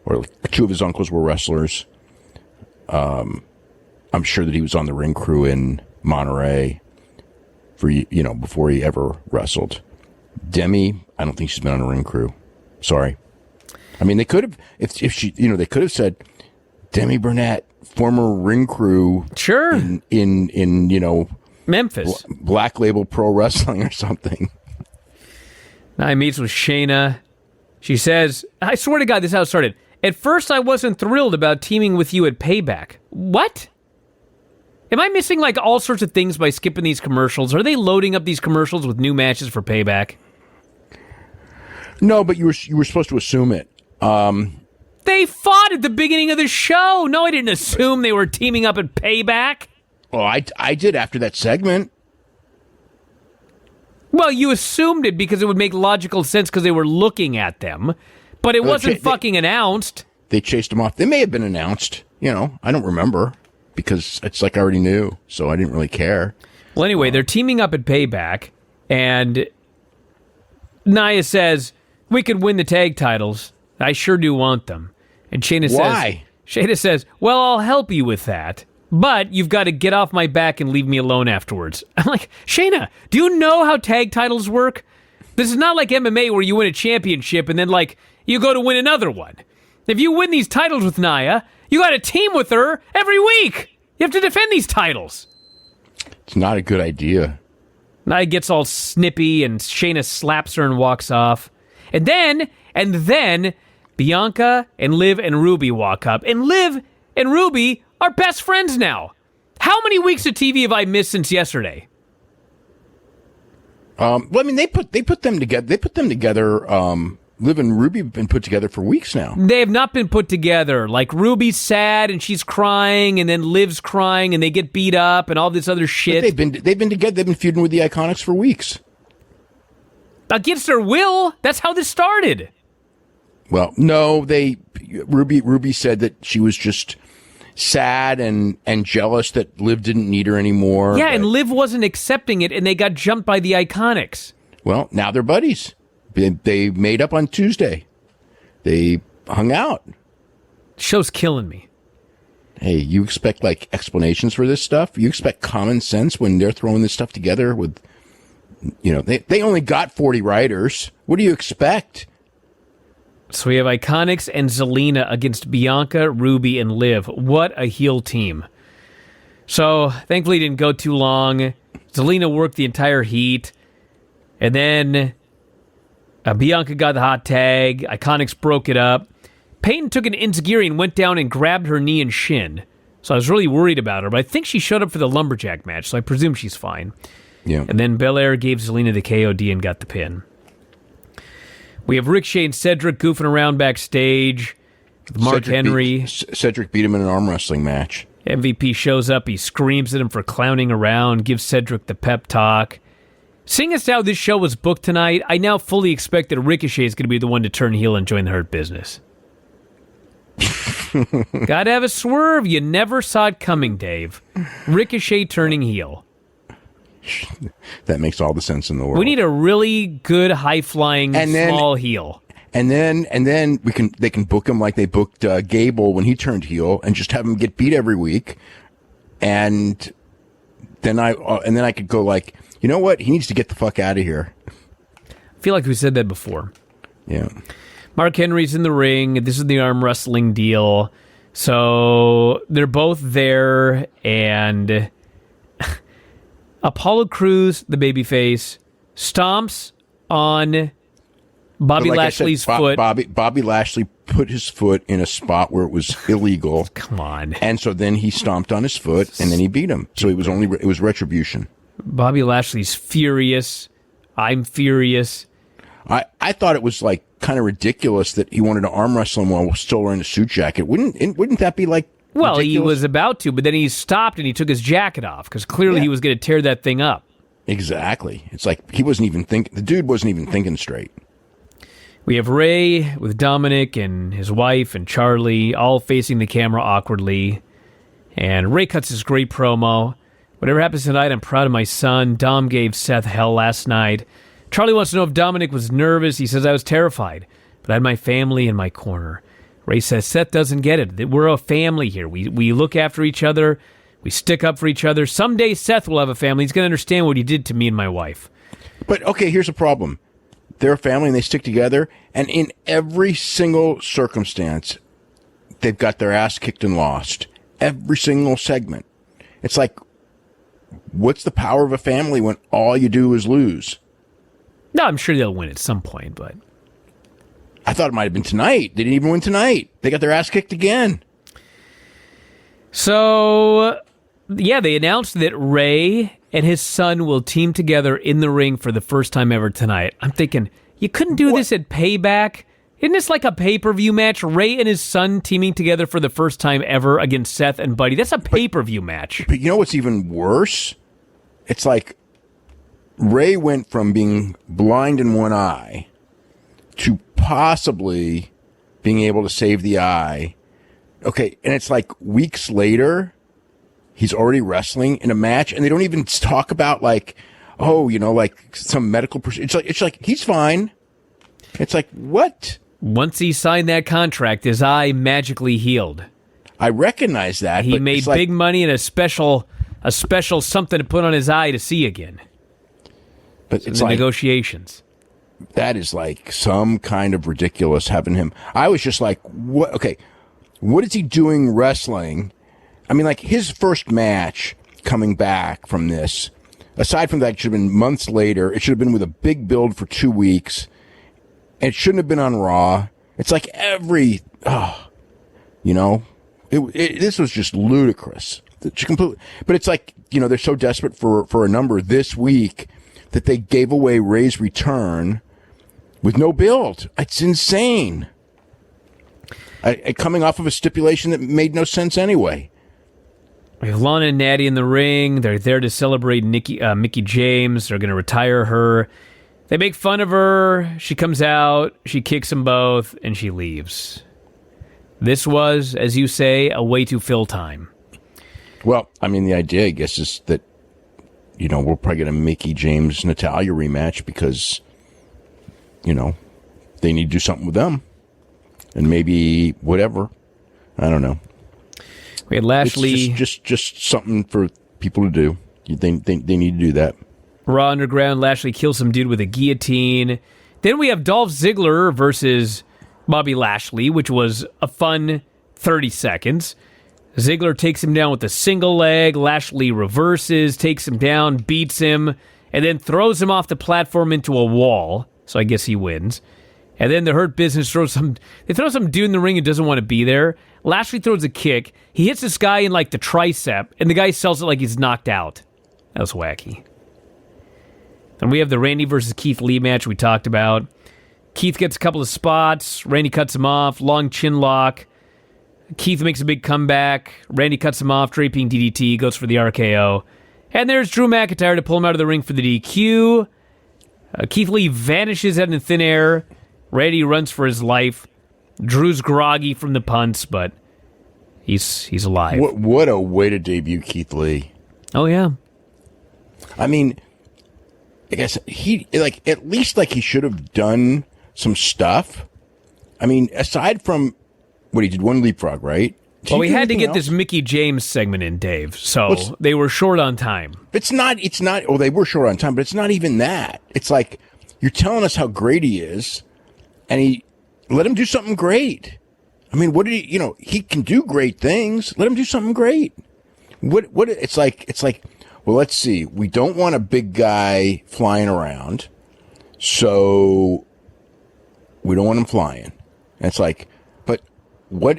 or two of his uncles were wrestlers. I'm sure that he was on the ring crew in Monterey before he ever wrestled. Demi, I don't think she's been on a ring crew. Sorry. I mean, they could have, if she, they could have said, Demi Burnett, former ring crew. Sure. In Memphis. Black Label Pro Wrestling or something. Now he meets with Shayna. She says, I swear to God, this is how it started. At first, I wasn't thrilled about teaming with you at Payback. What? Am I missing like all sorts of things by skipping these commercials? Are they loading up these commercials with new matches for Payback? No, but you were supposed to assume it. They fought at the beginning of the show. No, I didn't assume they were teaming up at Payback. Well, I did after that segment. Well, you assumed it because it would make logical sense because they were looking at them, but it wasn't fucking announced. They chased them off. They may have been announced. I don't remember because it's like I already knew, so I didn't really care. Well, anyway, they're teaming up at Payback, and Nia says, we could win the tag titles. I sure do want them. And Shayna says, well, I'll help you with that, but you've got to get off my back and leave me alone afterwards. I'm like, Shayna, do you know how tag titles work? This is not like MMA where you win a championship and then, you go to win another one. If you win these titles with Nia, you got to team with her every week. You have to defend these titles. It's not a good idea. Nia gets all snippy, and Shayna slaps her and walks off. And then, Bianca and Liv and Ruby walk up. And Liv and Ruby are best friends now. How many weeks of TV have I missed since yesterday? Well, I mean, they put them together. They put them together. Liv and Ruby have been put together for weeks now. They have not been put together. Like, Ruby's sad and she's crying, and then Liv's crying, and they get beat up and all this other shit. But they've been together. They've been feuding with the Iconics for weeks. Against their will. That's how this started. Well, no, Ruby said that she was just sad and jealous that Liv didn't need her anymore. Yeah, and Liv wasn't accepting it, and they got jumped by the Iconics. Well, now they're buddies. They made up on Tuesday. They hung out. Show's killing me. Hey, you expect, like, explanations for this stuff? You expect common sense when they're throwing this stuff together with, you know, they only got 40 writers. What do you expect? So we have Iconics and Zelina against Bianca, Ruby, and Liv. What a heel team. So, thankfully it didn't go too long. Zelina worked the entire heat. And then Bianca got the hot tag. Iconics broke it up. Peyton took an enziguri and went down and grabbed her knee and shin. So I was really worried about her, but I think she showed up for the lumberjack match, so I presume she's fine. Yeah. And then Belair gave Zelina the KOD and got the pin. We have Ricochet and Cedric goofing around backstage with Mark Henry. Cedric beat him in an arm wrestling match. MVP shows up. He screams at him for clowning around, gives Cedric the pep talk. Seeing as how this show was booked tonight, I now fully expect that Ricochet is going to be the one to turn heel and join the Hurt Business. Gotta have a swerve. You never saw it coming, Dave. Ricochet turning heel. That makes all the sense in the world. We need a really good, high-flying, small heel. And then they can book him like they booked Gable when he turned heel, and just have him get beat every week. And then I could go like, you know what? He needs to get the fuck out of here. I feel like we said that before. Yeah. Mark Henry's in the ring. This is the arm wrestling deal. So they're both there, and Apollo Crews, the babyface, stomps on Bobby Lashley's foot. Bobby Lashley put his foot in a spot where it was illegal. Come on. And so then he stomped on his foot, and then he beat him. So it was retribution. Bobby Lashley's furious. I'm furious. I thought it was like kind of ridiculous that he wanted to arm wrestle him while still wearing a suit jacket. Wouldn't that be like Well, ridiculous? He was about to, but then he stopped and he took his jacket off because clearly he was going to tear that thing up. Exactly. It's like he wasn't even thinking. The dude wasn't even thinking straight. We have Ray with Dominic and his wife and Charlie all facing the camera awkwardly. And Ray cuts his great promo. Whatever happens tonight, I'm proud of my son. Dom gave Seth hell last night. Charlie wants to know if Dominic was nervous. He says, I was terrified, but I had my family in my corner. Ray says, Seth doesn't get it. We're a family here. We look after each other. We stick up for each other. Someday Seth will have a family. He's going to understand what he did to me and my wife. But, okay, here's a problem. They're a family and they stick together, and in every single circumstance, they've got their ass kicked and lost. Every single segment. It's like, what's the power of a family when all you do is lose? No, I'm sure they'll win at some point, but I thought it might have been tonight. They didn't even win tonight. They got their ass kicked again. So, yeah, they announced that Ray and his son will team together in the ring for the first time ever tonight. I'm thinking, you couldn't do this at Payback? Isn't this like a pay-per-view match? Ray and his son teaming together for the first time ever against Seth and Buddy. That's a pay-per-view match. But you know what's even worse? It's like Ray went from being blind in one eye to possibly being able to save the eye. Okay, and it's like weeks later, he's already wrestling in a match, and they don't even talk about like, oh, you know, like some medical procedure. It's like he's fine. It's like, what? Once he signed that contract, his eye magically healed. I recognize that. He made big money and a special something to put on his eye to see again. But it's the like negotiations. That is like some kind of ridiculous having him. I was just like, what? Okay, what is he doing wrestling? I mean, like his first match coming back from this. Aside from that, it should have been months later. It should have been with a big build for 2 weeks. And it shouldn't have been on Raw. It's like this was just ludicrous. But it's like, they're so desperate for a number this week that they gave away Ray's return with no build. It's insane. Coming off of a stipulation that made no sense anyway. We have Lana and Natty in the ring. They're there to celebrate Mickie James. They're going to retire her. They make fun of her. She comes out. She kicks them both, and she leaves. This was, as you say, a way to fill time. Well, I mean, the idea, I guess, is that, we're probably going to Mickie James Natalya rematch because, they need to do something with them. And maybe whatever. I don't know. We had Lashley. It's just something for people to do. They need to do that. Raw Underground. Lashley kills some dude with a guillotine. Then we have Dolph Ziggler versus Bobby Lashley, which was a fun 30 seconds. Ziggler takes him down with a single leg. Lashley reverses, takes him down, beats him, and then throws him off the platform into a wall. So I guess he wins. And then the Hurt Business throw some dude in the ring who doesn't want to be there. Lashley throws a kick. He hits this guy in like the tricep, and the guy sells it like he's knocked out. That was wacky. And we have the Randy versus Keith Lee match we talked about. Keith gets a couple of spots. Randy cuts him off. Long chin lock. Keith makes a big comeback. Randy cuts him off. Draping DDT. Goes for the RKO. And there's Drew McIntyre to pull him out of the ring for the DQ. Keith Lee vanishes out in thin air. Randy runs for his life. Drew's groggy from the punts, but he's alive. What a way to debut Keith Lee. Oh, yeah. I mean, I guess he should have done some stuff. I mean, aside from what he did, one leapfrog, right? Well, we had to get this Mickie James segment in, Dave, so they were short on time. It's not, they were short on time, but it's not even that. It's like, you're telling us how great he is, and let him do something great. I mean, what did he can do great things. Let him do something great. It's like, well, let's see. We don't want a big guy flying around, so we don't want him flying. And it's like, but what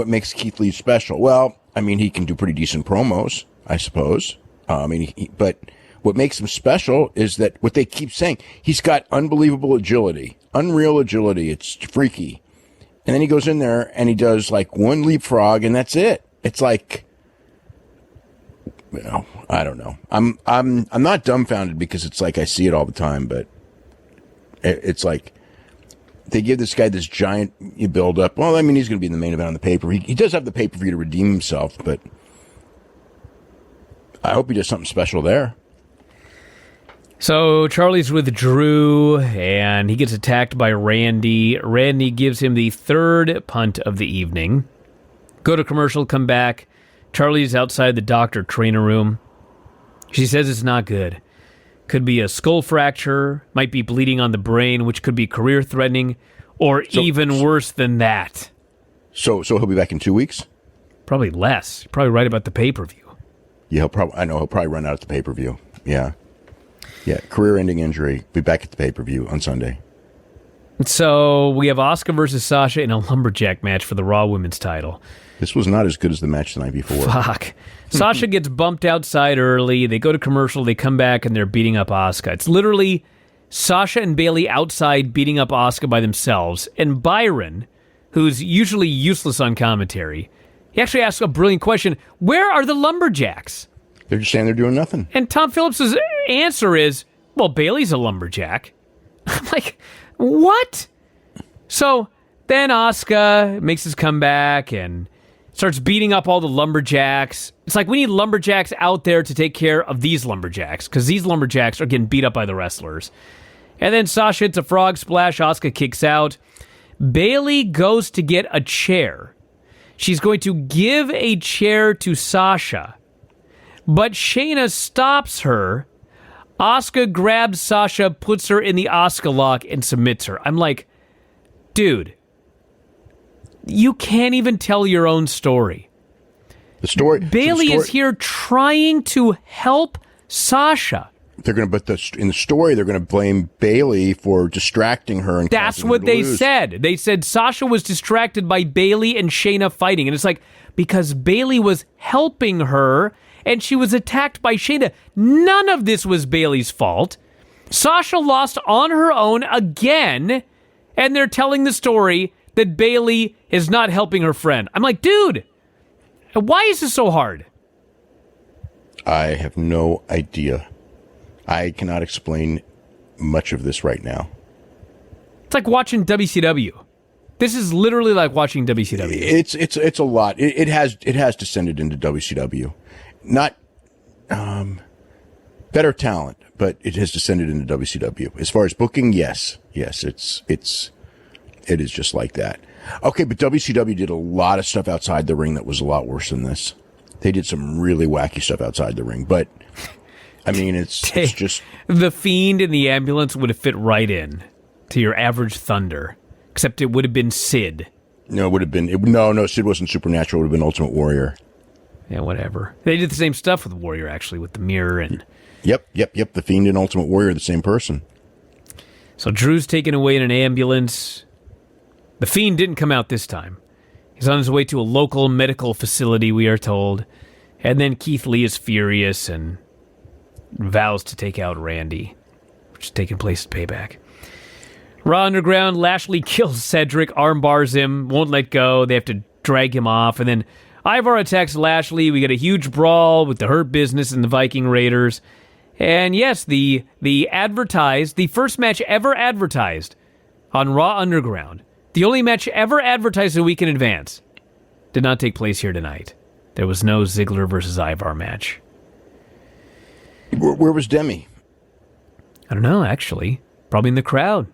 makes Keith Lee special? Well, I mean, he can do pretty decent promos, I suppose. But what makes him special is that what they keep saying, he's got unbelievable agility, unreal agility. It's freaky. And then he goes in there and he does like one leapfrog and that's it. It's like, I don't know. I'm not dumbfounded because it's like I see it all the time, but it's like they give this guy this giant build up. Well, I mean, he's going to be in the main event on the pay-per-view. He does have the pay-per-view to redeem himself, but I hope he does something special there. So Charlie's with Drew, and he gets attacked by Randy. Randy gives him the third punt of the evening. Go to commercial, come back. Charlie's outside the doctor-trainer room. She says it's not good. Could be a skull fracture, might be bleeding on the brain, which could be career-threatening, or even worse than that. So he'll be back in 2 weeks? Probably less. Probably right about the pay-per-view. Yeah, he'll probably run out at the pay-per-view. Yeah. Yeah, career-ending injury. Be back at the pay-per-view on Sunday. So we have Asuka versus Sasha in a lumberjack match for the Raw Women's title. This was not as good as the match the night before. Fuck. Sasha gets bumped outside early. They go to commercial. They come back, and they're beating up Asuka. It's literally Sasha and Bayley outside beating up Asuka by themselves. And Byron, who's usually useless on commentary, he actually asks a brilliant question. Where are the lumberjacks? They're just saying they're doing nothing. And Tom Phillips' answer is, well, Bayley's a lumberjack. I'm like, what? So then Asuka makes his comeback and starts beating up all the lumberjacks. It's like we need lumberjacks out there to take care of these lumberjacks because these lumberjacks are getting beat up by the wrestlers. And then Sasha hits a frog splash. Asuka kicks out. Bayley goes to get a chair. She's going to give a chair to Sasha. But Shayna stops her. Asuka grabs Sasha, puts her in the Asuka lock, and submits her. I'm like, dude, you can't even tell your own story. The story. Bailey is here trying to help Sasha. They're going to, in the story, they're going to blame Bailey for distracting her. And that's what they said. They said Sasha was distracted by Bailey and Shayna fighting. And it's like, because Bailey was helping her and she was attacked by Shayna. None of this was Bailey's fault. Sasha lost on her own again. And they're telling the story that Bailey is not helping her friend. I'm like, dude, why is this so hard? I have no idea. I cannot explain much of this right now. It's like watching WCW. This is literally like watching WCW. It's a lot. It has descended into WCW. Not better talent, but it has descended into WCW. As far as booking, yes, it is just like that. Okay, but WCW did a lot of stuff outside the ring that was a lot worse than this. They did some really wacky stuff outside the ring, but I mean, it's just... The Fiend in the ambulance would have fit right in to your average Thunder, except it would have been Sid. No, it would have been... No, Sid wasn't Supernatural. It would have been Ultimate Warrior. Yeah, whatever. They did the same stuff with Warrior, actually, with the mirror and... Yep. The Fiend and Ultimate Warrior are the same person. So Drew's taken away in an ambulance. The Fiend didn't come out this time. He's on his way to a local medical facility, we are told. And then Keith Lee is furious and vows to take out Randy, which is taking place at Payback. Raw Underground, Lashley kills Cedric, armbars him, won't let go. They have to drag him off. And then Ivar attacks Lashley. We get a huge brawl with the Hurt Business and the Viking Raiders. And yes, the first match ever advertised on Raw Underground, the only match ever advertised a week in advance, did not take place here tonight. There was no Ziggler versus Ivar match. Where was Demi? I don't know, actually. Probably in the crowd.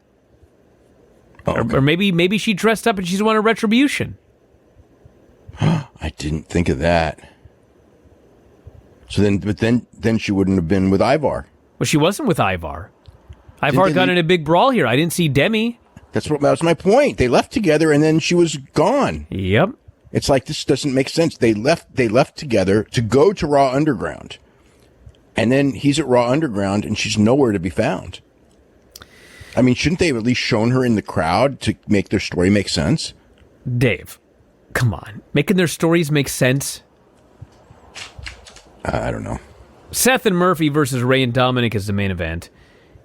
Oh, okay. Or maybe she dressed up and she's won a Retribution. I didn't think of that. So then she wouldn't have been with Ivar. Well, she wasn't with Ivar. Ivar got in a big brawl here. I didn't see Demi. That was my point. They left together and then she was gone. Yep. It's like, this doesn't make sense. They left together to go to Raw Underground. And then he's at Raw Underground and she's nowhere to be found. I mean, shouldn't they have at least shown her in the crowd to make their story make sense? Dave, come on. Making their stories make sense? I don't know. Seth and Murphy versus Ray and Dominic is the main event.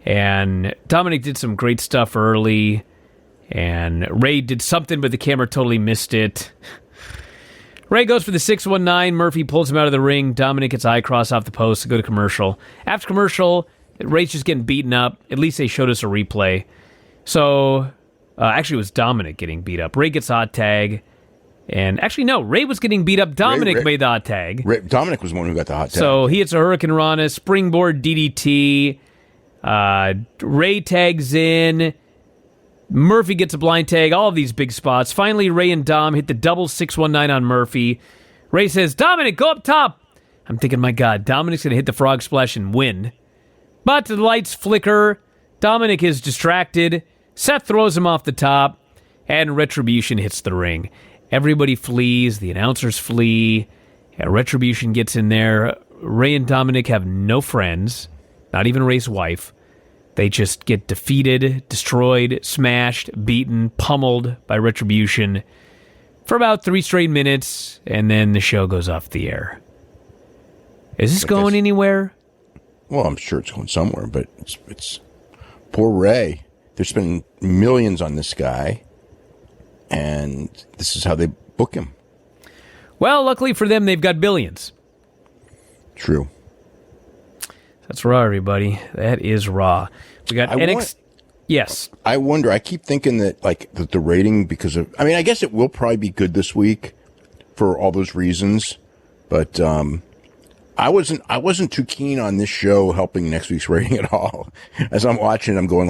And Dominic did some great stuff early. And Ray did something, but the camera totally missed it. Ray goes for the 619. Murphy pulls him out of the ring. Dominic gets eye cross off the post to go to commercial. After commercial, Ray's just getting beaten up. At least they showed us a replay. So, actually it was Dominic getting beat up. Ray gets hot tag. And actually, no, Ray was getting beat up. Dominic made the hot tag. Dominic was the one who got the hot tag. So he hits a Hurricane Rana, springboard DDT. Ray tags in. Murphy gets a blind tag. All of these big spots. Finally, Ray and Dom hit the double 619 on Murphy. Ray says, Dominic, go up top. I'm thinking, my God, Dominic's going to hit the frog splash and win. But the lights flicker. Dominic is distracted. Seth throws him off the top. And Retribution hits the ring. Everybody flees. The announcers flee. Retribution gets in there. Ray and Dominic have no friends. Not even Ray's wife. They just get defeated, destroyed, smashed, beaten, pummeled by Retribution for about 3 straight minutes, and then the show goes off the air. Is this going anywhere? Well, I'm sure it's going somewhere, but it's poor Ray. They're spending millions on this guy, and this is how they book him. Well, luckily for them, they've got billions. True. That's Raw, everybody. That is Raw. We got NXT. Yes. I wonder. I keep thinking that, the rating, because of... I mean, I guess it will probably be good this week for all those reasons. But I wasn't too keen on this show helping next week's rating at all. As I'm watching it, I'm going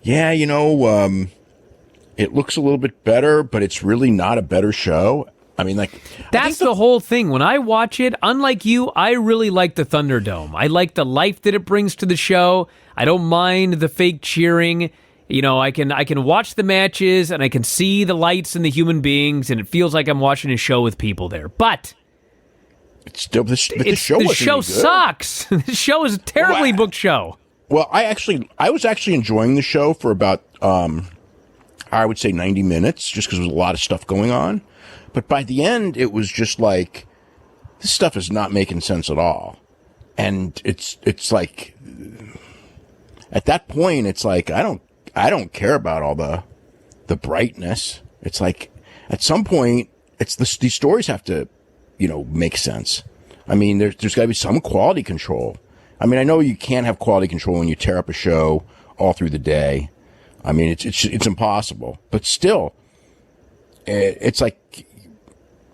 yeah, it looks a little bit better, but it's really not a better show. I mean, that's the whole thing. When I watch it, unlike you, I really like the Thunderdome. I like the life that it brings to the show. I don't mind the fake cheering. I can watch the matches and I can see the lights and the human beings, and it feels like I'm watching a show with people there. But It's still the show. The show sucks. The show is a terribly booked show. Well, I was actually enjoying the show for about I would say 90 minutes, just because there was a lot of stuff going on. But by the end, it was just like, this stuff is not making sense at all. And it's like, at that point, it's like, I don't care about all the brightness. It's like, at some point, these stories have to, make sense. I mean, there's got to be some quality control. I mean, I know you can't have quality control when you tear up a show all through the day. I mean, it's impossible. But still, it's like,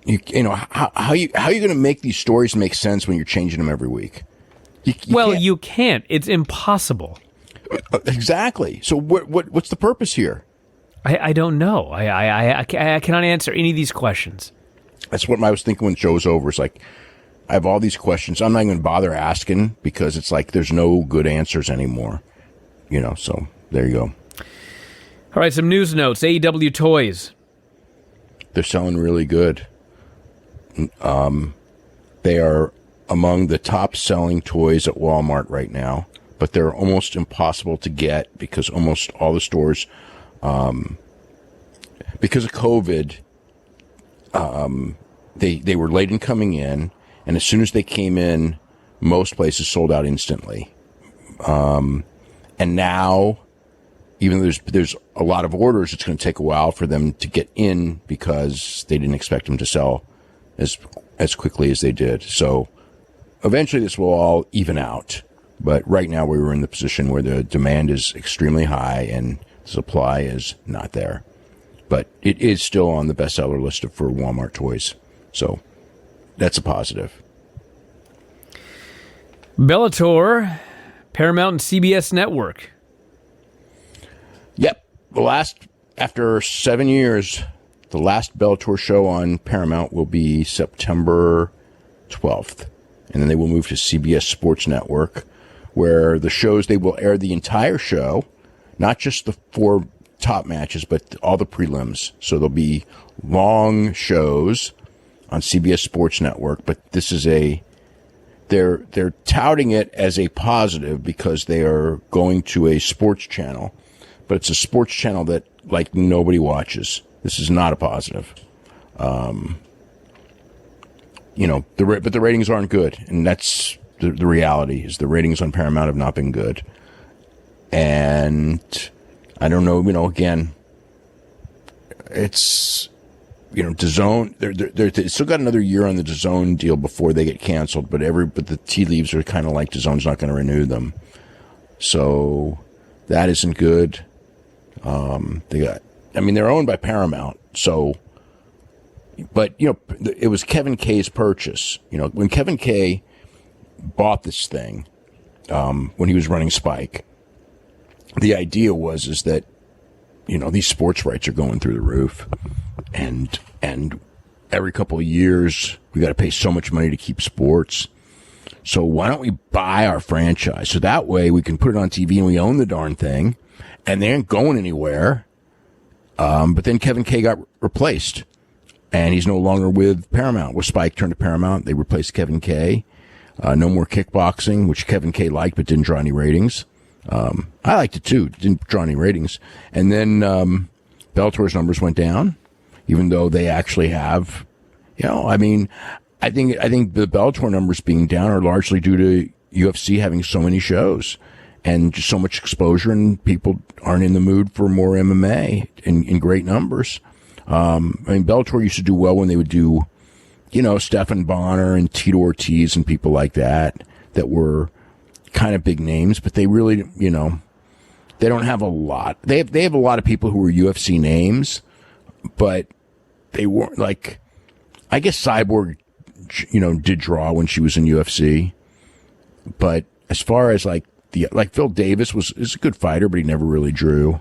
how are you going to make these stories make sense when you're changing them every week? You can't. It's impossible. Exactly. So what's the purpose here? I don't know. I cannot answer any of these questions. That's what I was thinking when the show's over. It's like, I have all these questions. I'm not going to bother asking because it's like there's no good answers anymore. So there you go. All right, some news notes. AEW toys. They're selling really good. They are among the top selling toys at Walmart right now, but they're almost impossible to get because almost all the stores, because of COVID, they were late in coming in, and as soon as they came in, most places sold out instantly. And now, even though there's a lot of orders, it's going to take a while for them to get in because they didn't expect them to sell as quickly as they did. So eventually this will all even out. But right now we were in the position where the demand is extremely high and supply is not there. But it is still on the bestseller list for Walmart toys. So that's a positive. Bellator, Paramount and CBS Network. Yep. After 7 years, the last Bellator show on Paramount will be September 12th. And then they will move to CBS Sports Network, where they will air the entire show, not just the 4 top matches, but all the prelims. So there'll be long shows on CBS Sports Network, but this is they're touting it as a positive because they are going to a sports channel, but it's a sports channel that like nobody watches. This is not a positive. But the ratings aren't good, and that's the reality. Is the ratings on Paramount have not been good, and I don't know. Again, it's DAZN. They still got another year on the DAZN deal before they get canceled, but the tea leaves are kind of like DAZN's not going to renew them, so that isn't good. They're owned by Paramount, so. But, it was Kevin Kay's purchase. When Kevin Kay bought this thing, when he was running Spike, the idea is that, these sports rights are going through the roof. And every couple of years, we got to pay so much money to keep sports. So why don't we buy our franchise? So that way we can put it on TV and we own the darn thing. And they ain't going anywhere. But then Kevin Kay got replaced. And he's no longer with Paramount. With Spike turned to Paramount, they replaced Kevin Kay. No more kickboxing, which Kevin Kay liked but didn't draw any ratings. I liked it too, didn't draw any ratings. And then Bellator's numbers went down, even though they actually have, I think the Bellator numbers being down are largely due to UFC having so many shows and just so much exposure, and people aren't in the mood for more MMA in great numbers. Bellator used to do well when they would do, Stephan Bonner and Tito Ortiz and people like that were kind of big names, but they really, they don't have a lot. They have a lot of people who are UFC names, but they weren't like, I guess Cyborg, did draw when she was in UFC, but as far as Phil Davis is a good fighter, but he never really drew.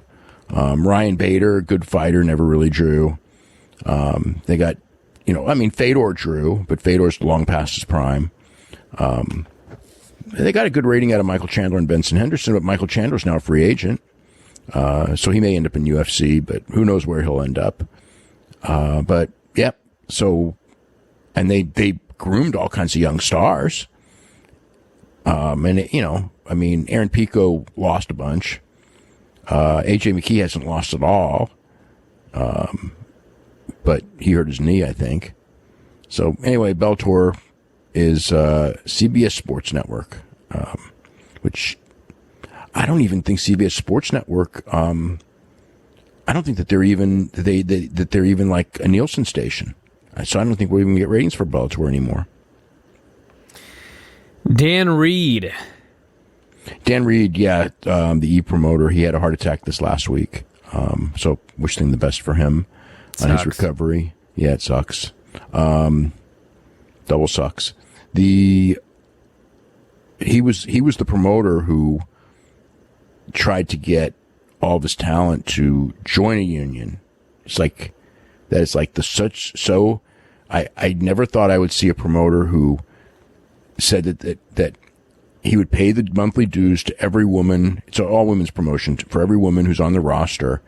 Ryan Bader, good fighter, never really drew. They got, Fedor drew, but Fedor's long past his prime. They got a good rating out of Michael Chandler and Benson Henderson, but Michael Chandler's now a free agent. So he may end up in UFC, but who knows where he'll end up. But yeah, so, and they groomed all kinds of young stars. Aaron Pico lost a bunch. AJ McKee hasn't lost at all. But he hurt his knee, I think. So anyway, Bellator is CBS Sports Network, which I don't even think CBS Sports Network. I don't think that they're even that they're even like a Nielsen station. So I don't think we'll even get ratings for Bellator anymore. Dann Read. Dann Read, the e-promoter, he had a heart attack this last week. So wishing the best for him on his recovery. Yeah, it sucks. Double sucks. He was the promoter who tried to get all of his talent to join a union. It's like that. It's like I never thought I would see a promoter who said that he would pay the monthly dues to every woman. It's an all women's promotion for every woman who's on the roster,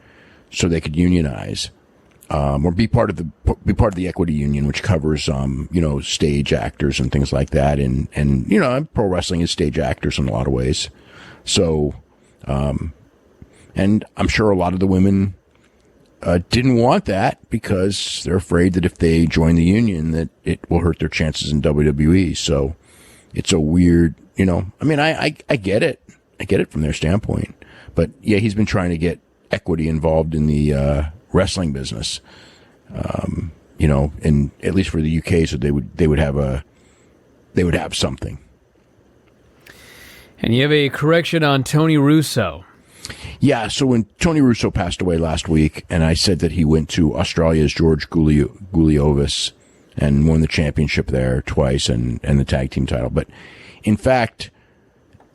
so they could unionize, or be part of the equity union, which covers stage actors and things like that. And pro wrestling is stage actors in a lot of ways. So, and I'm sure a lot of the women didn't want that because they're afraid that if they join the union, that it will hurt their chances in WWE. So it's a weird, I get it. I get it from their standpoint. But yeah, he's been trying to get equity involved in the wrestling business, and at least for the UK, so they would have something. And you have a correction on Tony Russo. Yeah, so when Tony Russo passed away last week, and I said that he went to Australia's George Guliovis and won the championship there twice and the tag team title. But in fact,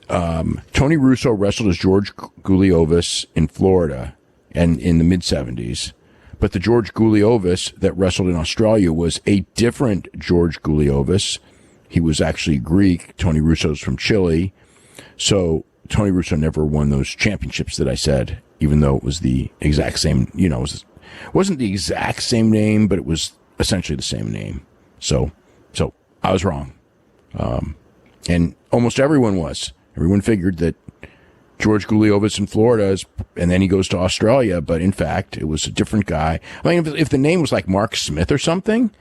Tony Russo wrestled as George Guliovis in Florida and in the mid-'70s. But the George Guliovis that wrestled in Australia was a different George Guliovis. He was actually Greek. Tony Russo's from Chile. So Tony Russo never won those championships that I said, even though it was the exact same, it wasn't the exact same name, but it was essentially the same name. So I was wrong. And almost everyone was. Everyone figured that George Guliovis in Florida and then he goes to Australia, but in fact, it was a different guy. I mean, if the name was like Mark Smith or something,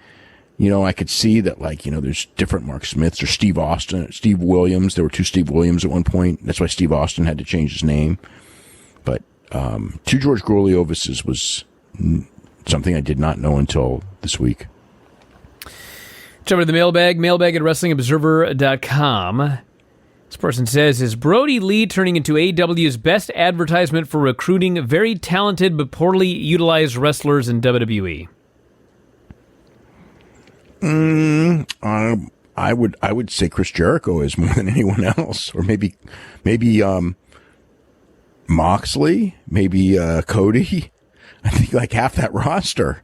I could see that, there's different Mark Smiths or Steve Austin, Steve Williams. There were two Steve Williams at one point. That's why Steve Austin had to change his name. But two George Guliovises was something I did not know until this week. Jump to the mailbag at WrestlingObserver.com. This person says, is Brody Lee turning into AEW's best advertisement for recruiting very talented but poorly utilized wrestlers in WWE? I would say Chris Jericho is more than anyone else, or maybe Moxley, maybe Cody. I think like half that roster.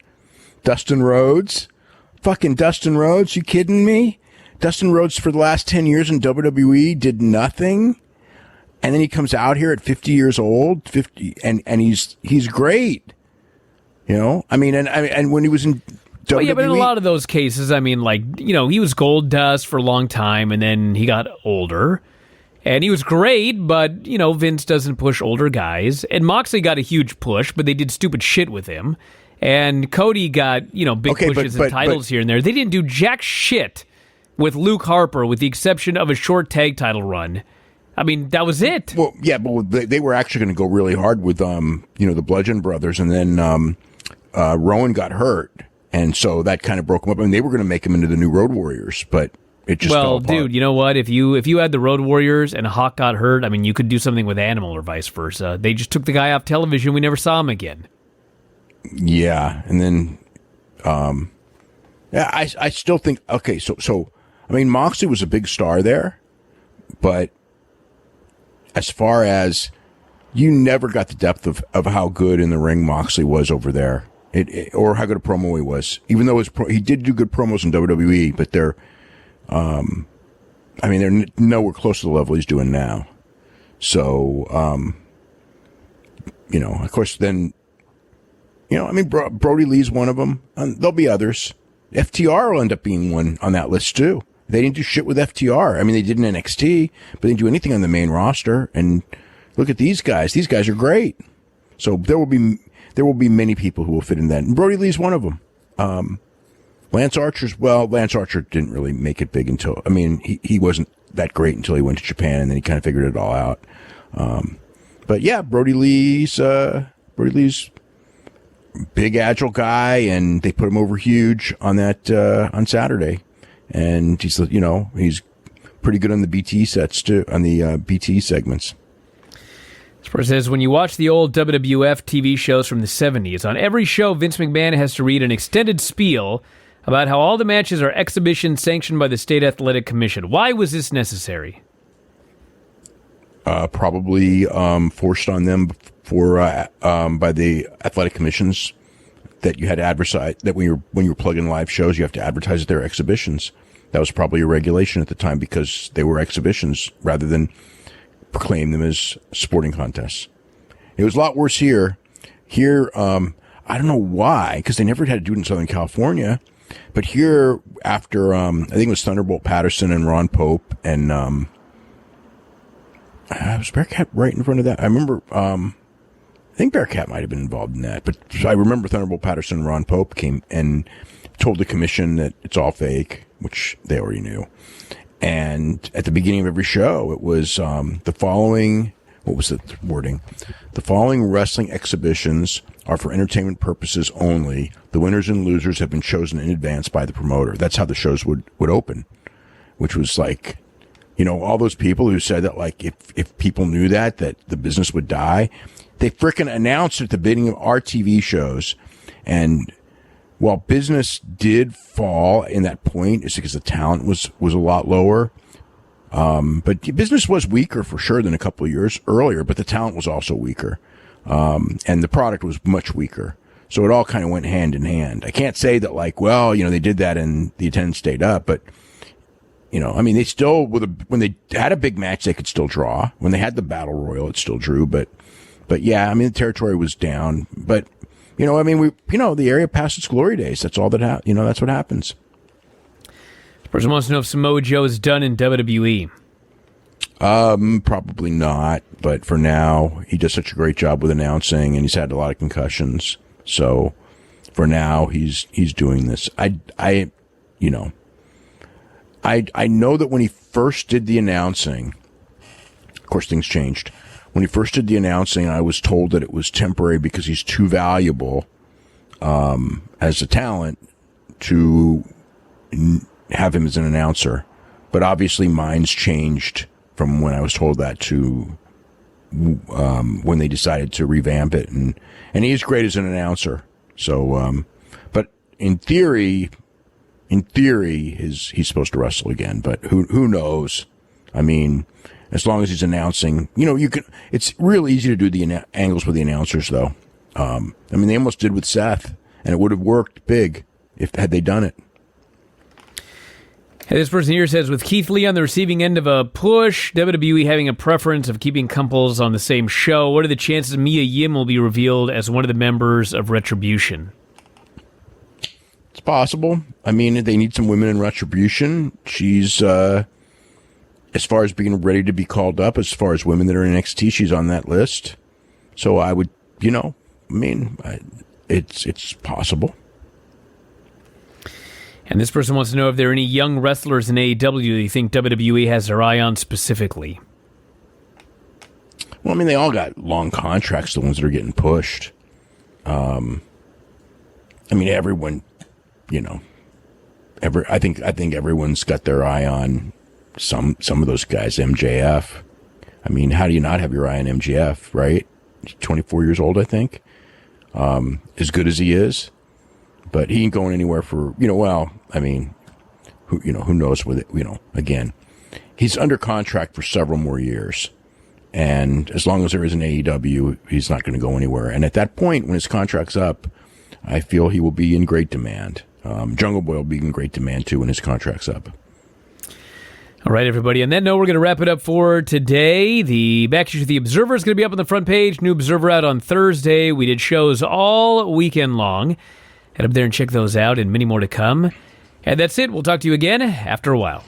Dustin Rhodes, fucking Dustin Rhodes. You kidding me? Dustin Rhodes for the last 10 years in WWE did nothing, and then he comes out here at 50 years old, and he's great. And when he was in WWE, well, yeah, but in a lot of those cases, he was gold dust for a long time, and then he got older, and he was great, but, Vince doesn't push older guys, and Moxley got a huge push, but they did stupid shit with him, and Cody got, big pushes and titles here and there. They didn't do jack shit with Luke Harper, with the exception of a short tag title run. That was it. Well, yeah, but they were actually going to go really hard with, the Bludgeon Brothers, and then Rowan got hurt. And so that kind of broke them up. They were going to make them into the new Road Warriors, but it just fell apart. Dude, you know what? If you had the Road Warriors and Hawk got hurt, you could do something with Animal or vice versa. They just took the guy off television. We never saw him again. Yeah, and then, I still think, okay, so Moxley was a big star there, but as far as you never got the depth of how good in the ring Moxley was over there. Or how good a promo he was, even though he did do good promos in WWE, but they're nowhere close to the level he's doing now. So, of course, then, Brody Lee's one of them. There'll be others, FTR will end up being one on that list too. They didn't do shit with FTR. I mean, they did in NXT, but they didn't do anything on the main roster. And look at these guys. These guys are great. So there will be many people who will fit in that. And Brody Lee's one of them. Lance Archer didn't really make it big until, I mean, he wasn't that great until he went to Japan, and then he kind of figured it all out. But yeah, Brody Lee's big, agile guy, and they put him over huge on that, on Saturday. And he's pretty good on the BT sets too, on the BT segments. This person says, when you watch the old WWF TV shows from the 70s, on every show, Vince McMahon has to read an extended spiel about how all the matches are exhibitions sanctioned by the State Athletic Commission. Why was this necessary? Probably forced on them by the athletic commissions that you had to advertise that when you're plugging live shows, you have to advertise that they're exhibitions. That was probably a regulation at the time because they were exhibitions rather than proclaim them as sporting contests. It was a lot worse here. Here, I don't know why, because they never had to do it in Southern California. But here, after I think it was Thunderbolt Patterson and Ron Pope, and was Bearcat right in front of that? I remember. I think Bearcat might have been involved in that, but I remember Thunderbolt Patterson and Ron Pope came and told the commission that it's all fake, which they already knew. And at the beginning of every show, it was the following. What was the wording? The following wrestling exhibitions are for entertainment purposes only. The winners and losers have been chosen in advance by the promoter. That's how the shows would open, which was like, all those people who said that, like, if people knew that the business would die, they frickin' announced at the beginning of our TV shows. And while business did fall in that point, it's because the talent was a lot lower. But business was weaker for sure than a couple of years earlier, but the talent was also weaker. And the product was much weaker. So it all kind of went hand in hand. I can't say that they did that and the attendance stayed up, but they still, when they had a big match, they could still draw. When they had the Battle Royal, it still drew, but yeah, the territory was down, but the area passed its glory days. That's all that's what happens. This person wants to know if Samoa Joe is done in WWE. Probably not, but for now, he does such a great job with announcing, and he's had a lot of concussions. So for now, he's doing this. I know that when he first did the announcing, of course, things changed. When he first did the announcing, I was told that it was temporary because he's too valuable as a talent to have him as an announcer. But obviously, mine's changed from when I was told that to when they decided to revamp it. And he is great as an announcer. So, but in theory, he's supposed to wrestle again. But who knows? As long as he's announcing, it's real easy to do the angles with the announcers, though. They almost did with Seth, and it would have worked big had they done it. Hey, this person here says, with Keith Lee on the receiving end of a push, WWE having a preference of keeping couples on the same show, what are the chances Mia Yim will be revealed as one of the members of Retribution? It's possible. They need some women in Retribution. She's, as far as being ready to be called up, as far as women that are in NXT, she's on that list. So I would, it's possible. And this person wants to know if there are any young wrestlers in AEW that you think WWE has their eye on specifically. Well, they all got long contracts, the ones that are getting pushed. Everyone, I think everyone's got their eye on some of those guys. MJF. How do you not have your eye on MJF, right? He's 24 years old, I think. As good as he is. But he ain't going anywhere for, who knows with it, again, he's under contract for several more years. And as long as there is an AEW, he's not going to go anywhere. And at that point, when his contract's up, I feel he will be in great demand. Jungle Boy will be in great demand, too, when his contract's up. All right, everybody. On that note, we're going to wrap it up for today. The back issue of The Observer is going to be up on the front page. New Observer out on Thursday. We did shows all weekend long. Head up there and check those out, and many more to come. And that's it. We'll talk to you again after a while.